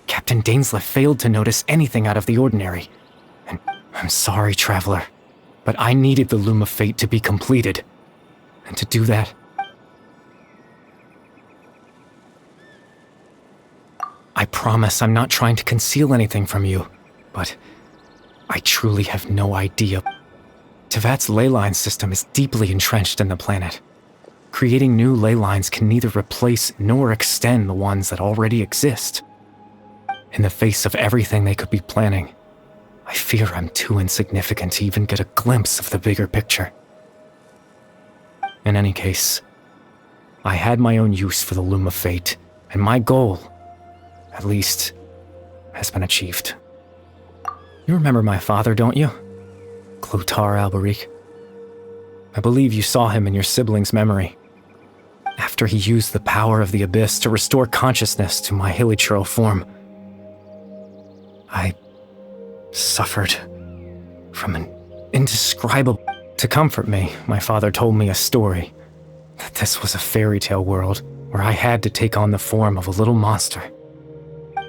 Speaker 11: Captain Dainsleif failed to notice anything out of the ordinary. I'm sorry, Traveler, but I needed the Loom of Fate to be completed. And to do that, I promise I'm not trying to conceal anything from you, but I truly have no idea. Tevat's ley line system is deeply entrenched in the planet. Creating new ley lines can neither replace nor extend the ones that already exist. In the face of everything they could be planning, I fear I'm too insignificant to even get a glimpse of the bigger picture. In any case, I had my own use for the Loom of Fate, and my goal, at least, has been achieved. You remember my father, don't you? Clotar Alberic. I believe you saw him in your sibling's memory. After he used the power of the Abyss to restore consciousness to my hilichurl form, I suffered from an indescribable... To comfort me, my father told me a story, that this was a fairy tale world where I had to take on the form of a little monster.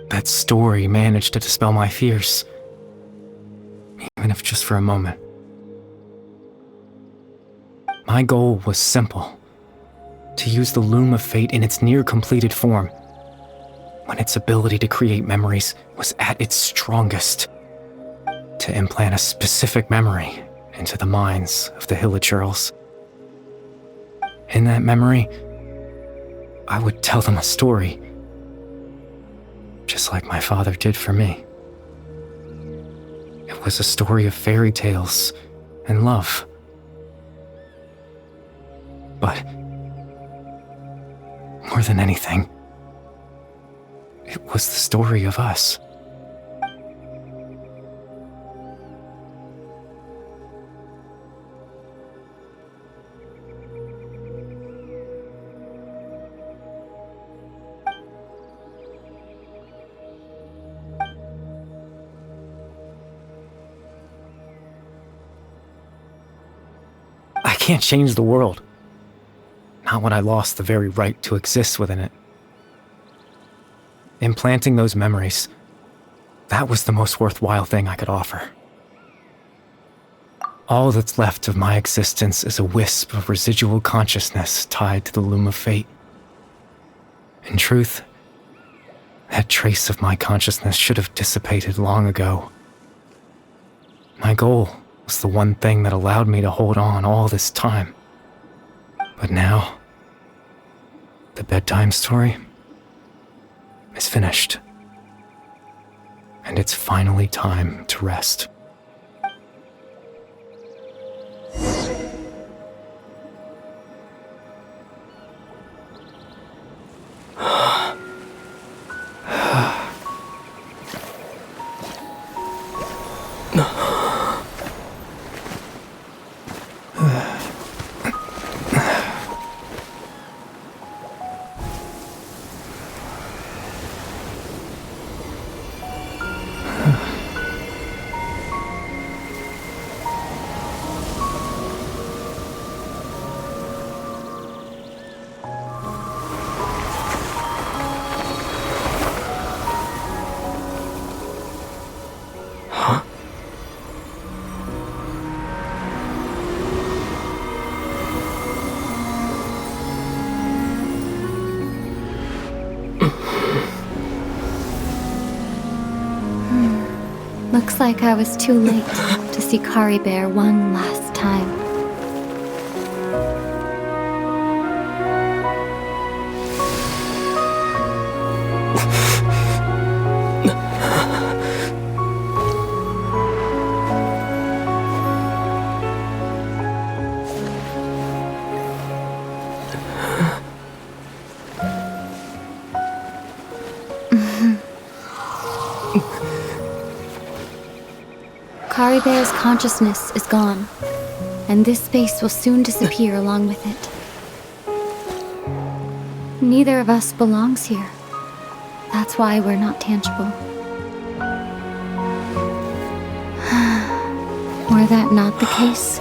Speaker 11: That story managed to dispel my fears, even if just for a moment. My goal was simple: to use the Loom of Fate in its near-completed form, when its ability to create memories was at its strongest, to implant a specific memory into the minds of the hilichurls. In that memory, I would tell them a story, just like my father did for me. It was a story of fairy tales and love. But more than anything, it was the story of us. I can't change the world. Not when I lost the very right to exist within it. Implanting those memories, that was the most worthwhile thing I could offer. All that's left of my existence is a wisp of residual consciousness tied to the Loom of Fate. In truth, that trace of my consciousness should have dissipated long ago. My goal was the one thing that allowed me to hold on all this time. But now, the bedtime story is finished. And it's finally time to rest.
Speaker 1: Looks like I was too late to see Kari Bear one last time. Kari Bear's consciousness is gone, and this space will soon disappear along with it. Neither of us belongs here. That's why we're not tangible. Were that not the case,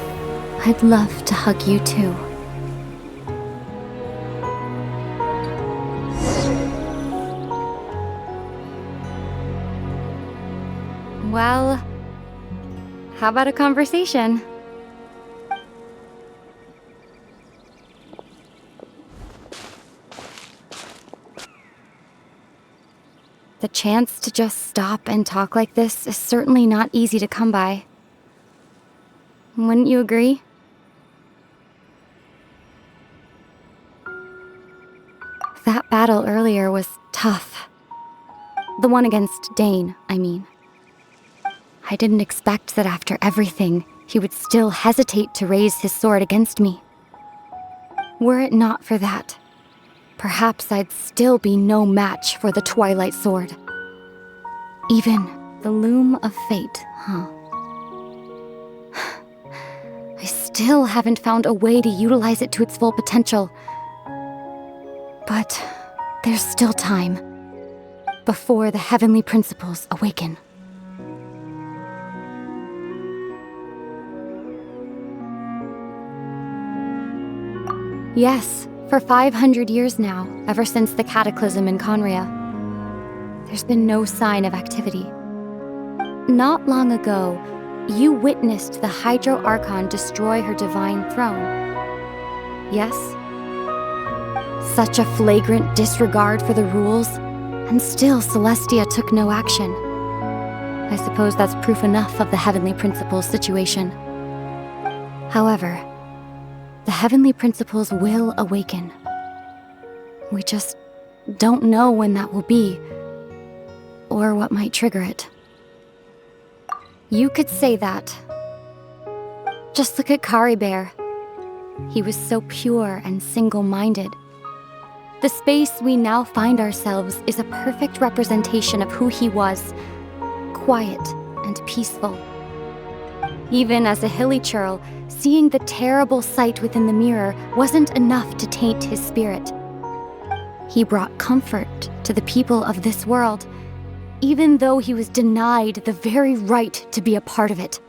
Speaker 1: I'd love to hug you too. Well, How about a conversation? The chance to just stop and talk like this is certainly not easy to come by. Wouldn't you agree? That battle earlier was tough. The one against Dane, I mean. I didn't expect that after everything, he would still hesitate to raise his sword against me. Were it not for that, perhaps I'd still be no match for the Twilight Sword. Even the loom of fate, huh? I still haven't found a way to utilize it to its full potential. But there's still time before the heavenly principles awaken. Yes, for 500 years now, ever since the cataclysm in Conria, there's been no sign of activity. Not long ago, you witnessed the Hydro Archon destroy her divine throne. Yes? Such a flagrant disregard for the rules, and still Celestia took no action. I suppose that's proof enough of the Heavenly Principles situation. However, the Heavenly Principles will awaken. We just don't know when that will be, or what might trigger it. You could say that. Just look at Caribert. He was so pure and single-minded. The space we now find ourselves is a perfect representation of who he was, quiet and peaceful. Even as a hilly churl, seeing the terrible sight within the mirror wasn't enough to taint his spirit. He brought comfort to the people of this world, even though he was denied the very right to be a part of it.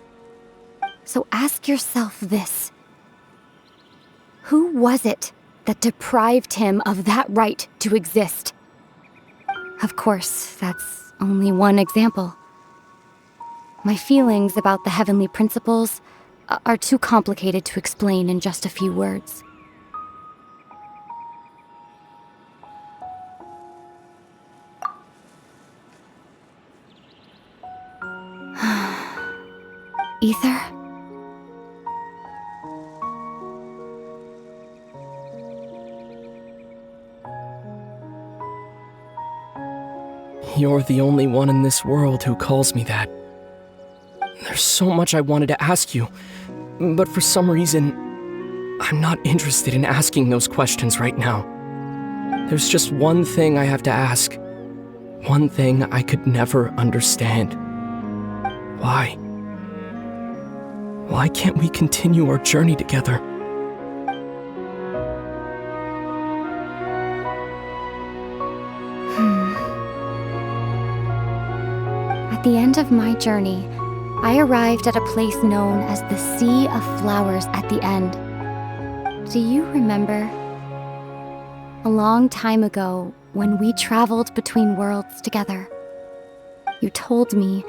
Speaker 1: So ask yourself this. Who was it that deprived him of that right to exist? Of course, that's only one example. My feelings about the Heavenly Principles are too complicated to explain in just a few words. Ether?
Speaker 7: You're the only one in this world who calls me that. There's so much I wanted to ask you, but for some reason, I'm not interested in asking those questions right now. There's just one thing I have to ask. One thing I could never understand. Why? Why can't we continue our journey together?
Speaker 1: At the end of my journey, I arrived at a place known as the Sea of Flowers at the end. Do you remember? A long time ago, when we traveled between worlds together, you told me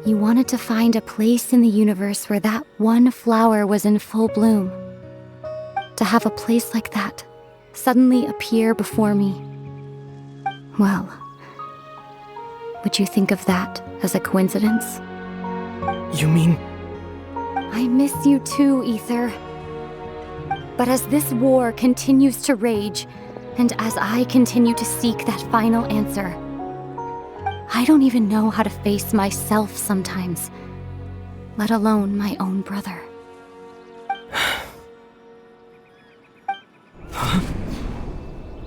Speaker 1: you wanted to find a place in the universe where that one flower was in full bloom. To have a place like that suddenly appear before me. Well, would you think of that as a coincidence?
Speaker 7: You mean...
Speaker 1: I miss you too, Ether. But as this war continues to rage, and as I continue to seek that final answer, I don't even know how to face myself sometimes, let alone my own brother.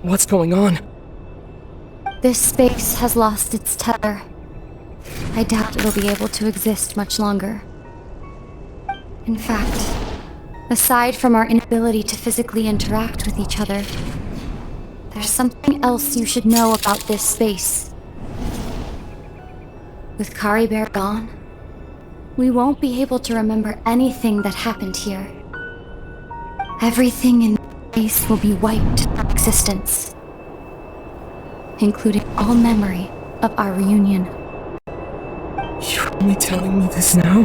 Speaker 7: What's going on?
Speaker 1: This space has lost its tether. I doubt it'll be able to exist much longer. In fact, aside from our inability to physically interact with each other, there's something else you should know about this space. With Caribert gone, we won't be able to remember anything that happened here. Everything in this space will be wiped from existence, including all memory of our reunion.
Speaker 7: You're only telling me this now?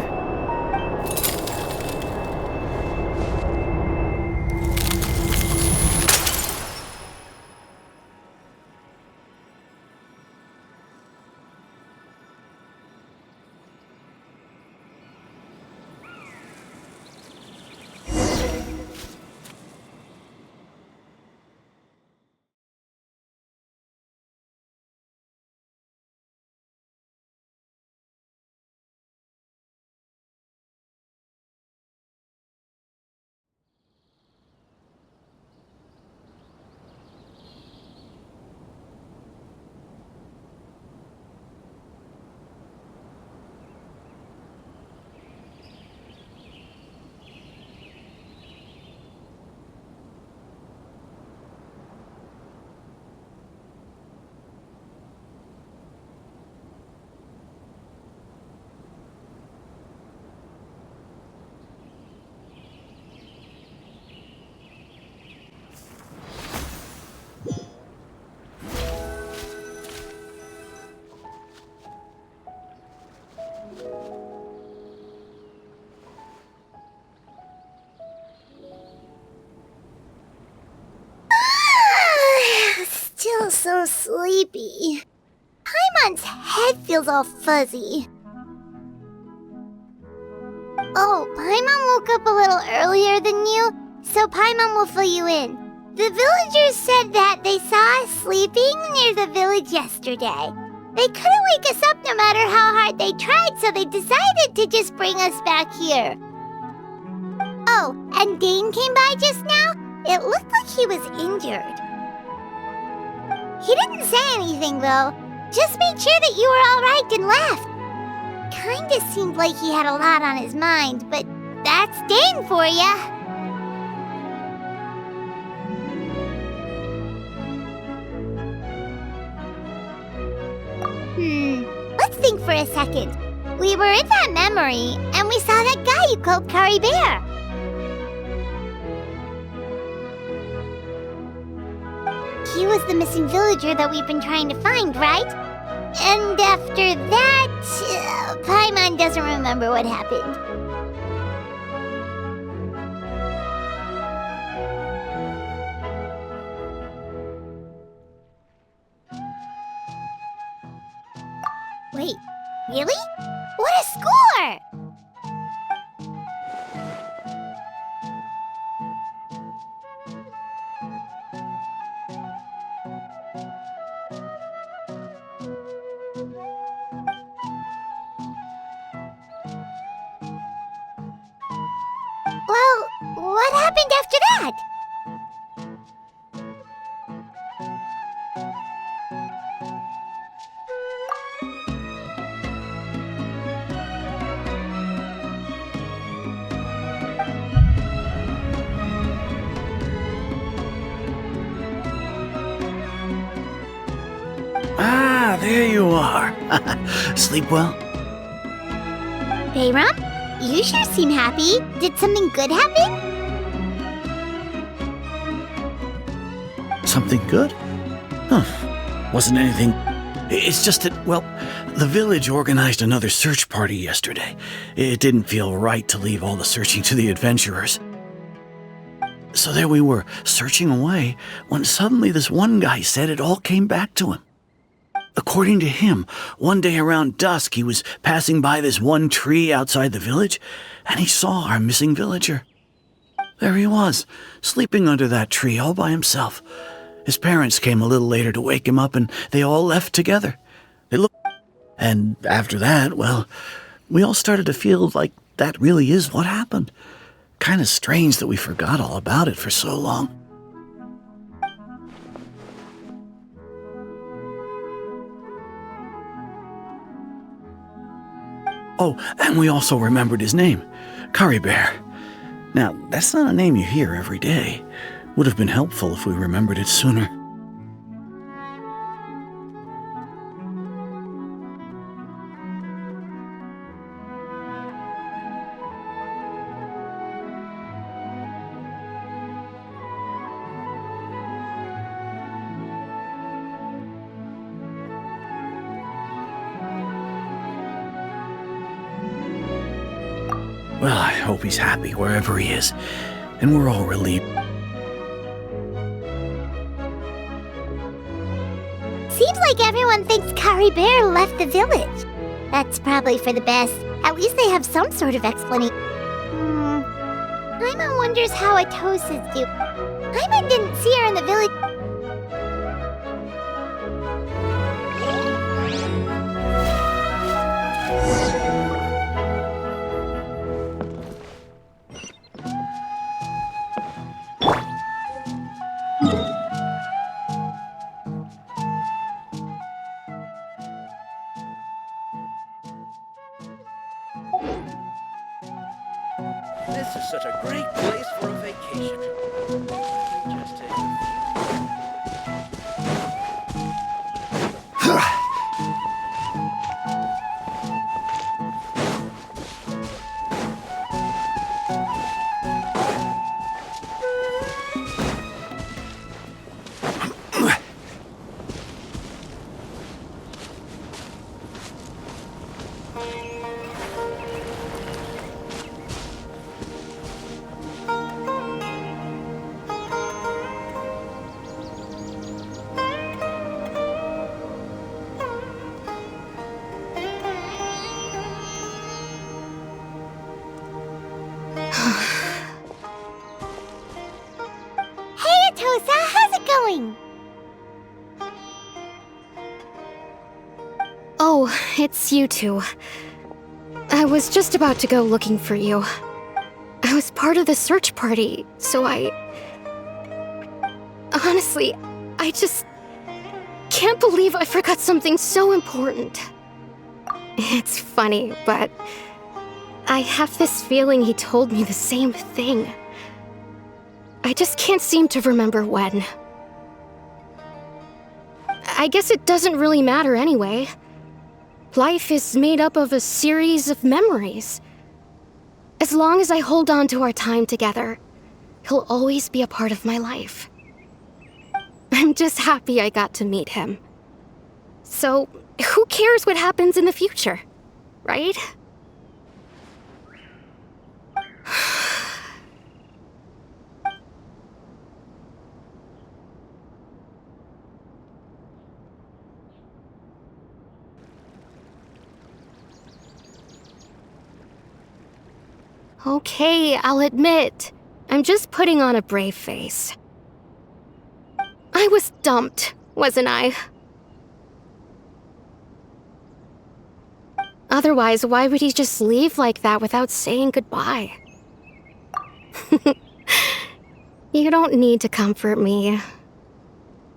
Speaker 2: sleepy. Paimon's head feels all fuzzy. Oh, Paimon woke up a little earlier than you, so Paimon will fill you in. The villagers said that they saw us sleeping near the village yesterday. They couldn't wake us up no matter how hard they tried, so they decided to just bring us back here. Oh, and Dane came by just now. It looked like he was injured. He didn't say anything, though. Just made sure that you were all right and left. Kinda seemed like he had a lot on his mind, but that's Dane for ya. Let's think for a second. We were in that memory, and we saw that guy you called Curry Bear. He was the missing villager that we've been trying to find, right? And after that, Paimon doesn't remember what happened. Wait, really? What a score! Well, what happened after that?
Speaker 9: Ah, there you are. Sleep well?
Speaker 2: Bayram, you sure seem happy. Did something good happen?
Speaker 9: Something good? Huh. Wasn't anything. It's just that, well, the village organized another search party yesterday. It didn't feel right to leave all the searching to the adventurers. So there we were, searching away, when suddenly this one guy said it all came back to him. According to him, one day around dusk he was passing by this one tree outside the village, and he saw our missing villager. There he was, sleeping under that tree all by himself. His parents came a little later to wake him up, and they all left together. They looked, and after that, well, we all started to feel like that really is what happened. Kind of strange that we forgot all about it for so long. Oh, and we also remembered his name, Curry Bear. Now, that's not a name you hear every day. Would have been helpful if we remembered it sooner. Well, I hope he's happy wherever he is, and we're all relieved.
Speaker 2: Seems like everyone thinks Curry Bear left the village. That's probably for the best. At least they have some sort of explanation. Paimon wonders how Atos is doing. Paimon didn't see her in the village.
Speaker 10: This is such a great place for a vacation. Just take a
Speaker 2: going?
Speaker 1: Oh, it's you two. I was just about to go looking for you. I was part of the search party, so honestly, I just can't believe I forgot something so important. It's funny, but I have this feeling he told me the same thing. I just can't seem to remember when. I guess it doesn't really matter anyway. Life is made up of a series of memories. As long as I hold on to our time together, he'll always be a part of my life. I'm just happy I got to meet him. So, who cares what happens in the future, right? Okay, I'll admit, I'm just putting on a brave face. I was dumped, wasn't I? Otherwise, why would he just leave like that without saying goodbye? You don't need to comfort me.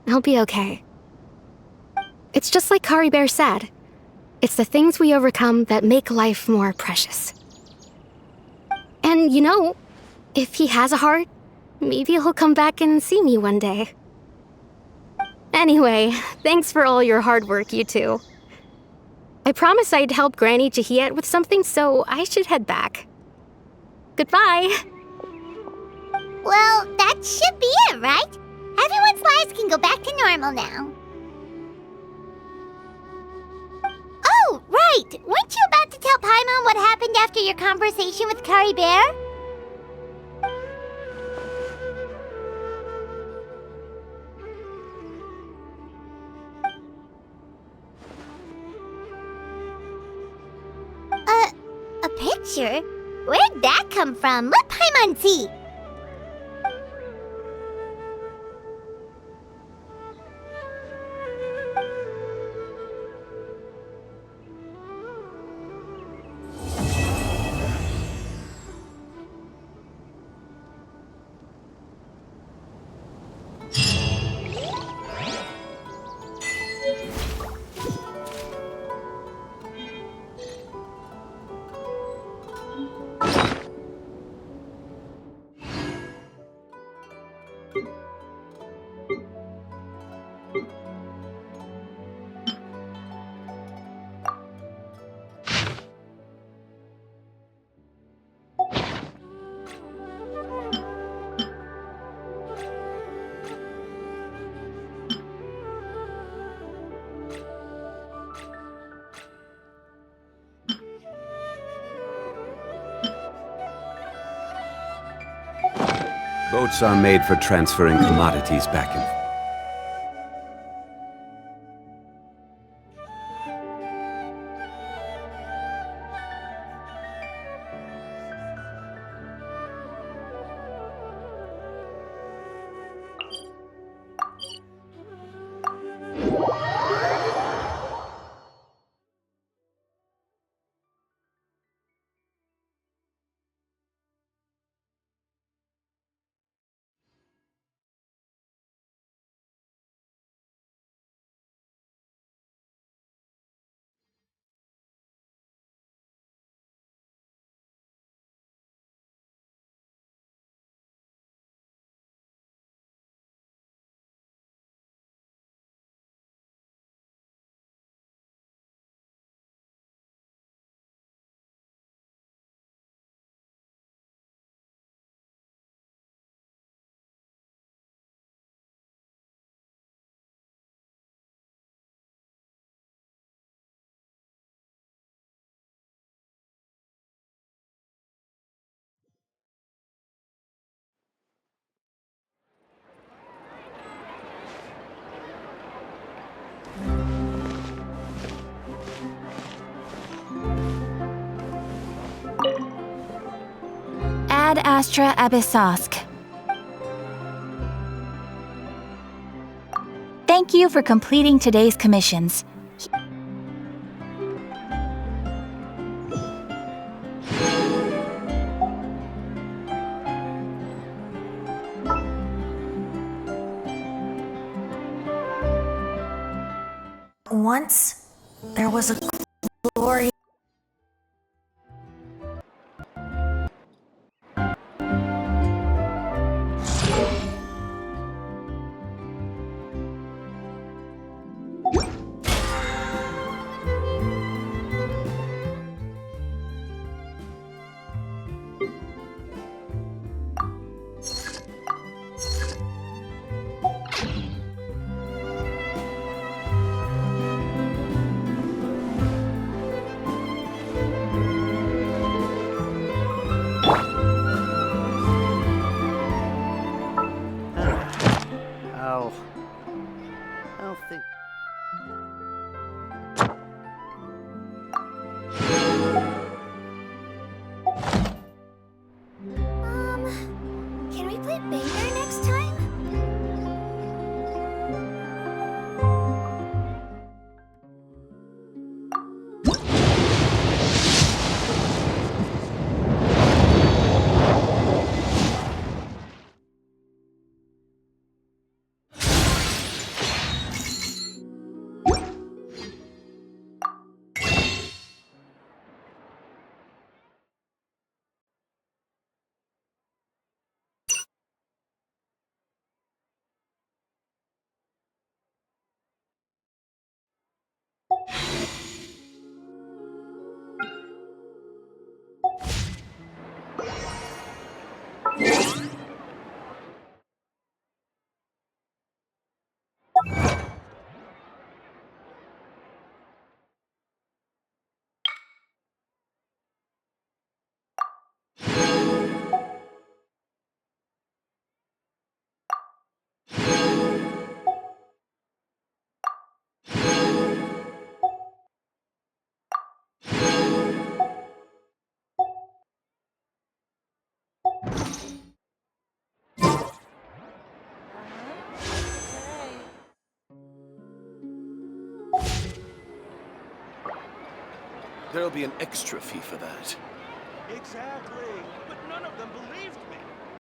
Speaker 1: I'll be okay. It's just like Kari Bear said. It's the things we overcome that make life more precious. And you know, if he has a heart, maybe he'll come back and see me one day. Anyway, thanks for all your hard work, you two. I promised I'd help Granny Jahiet with something, so I should head back. Goodbye!
Speaker 2: Well, that should be it, right? Everyone's lives can go back to normal now. Oh, right! Weren't you about to tell Paimon what happened after your conversation with Kari Bear? A picture? Where'd that come from? Let Paimon see!
Speaker 6: Boats are made for transferring commodities back and forth.
Speaker 12: Ad Astra Abyssosk. Thank you for completing today's commissions.
Speaker 13: Once, there was a glory.
Speaker 10: I'll think.
Speaker 2: Can we play Banger next time?
Speaker 14: There'll be an extra fee for that.
Speaker 10: Exactly. But none of them believed me.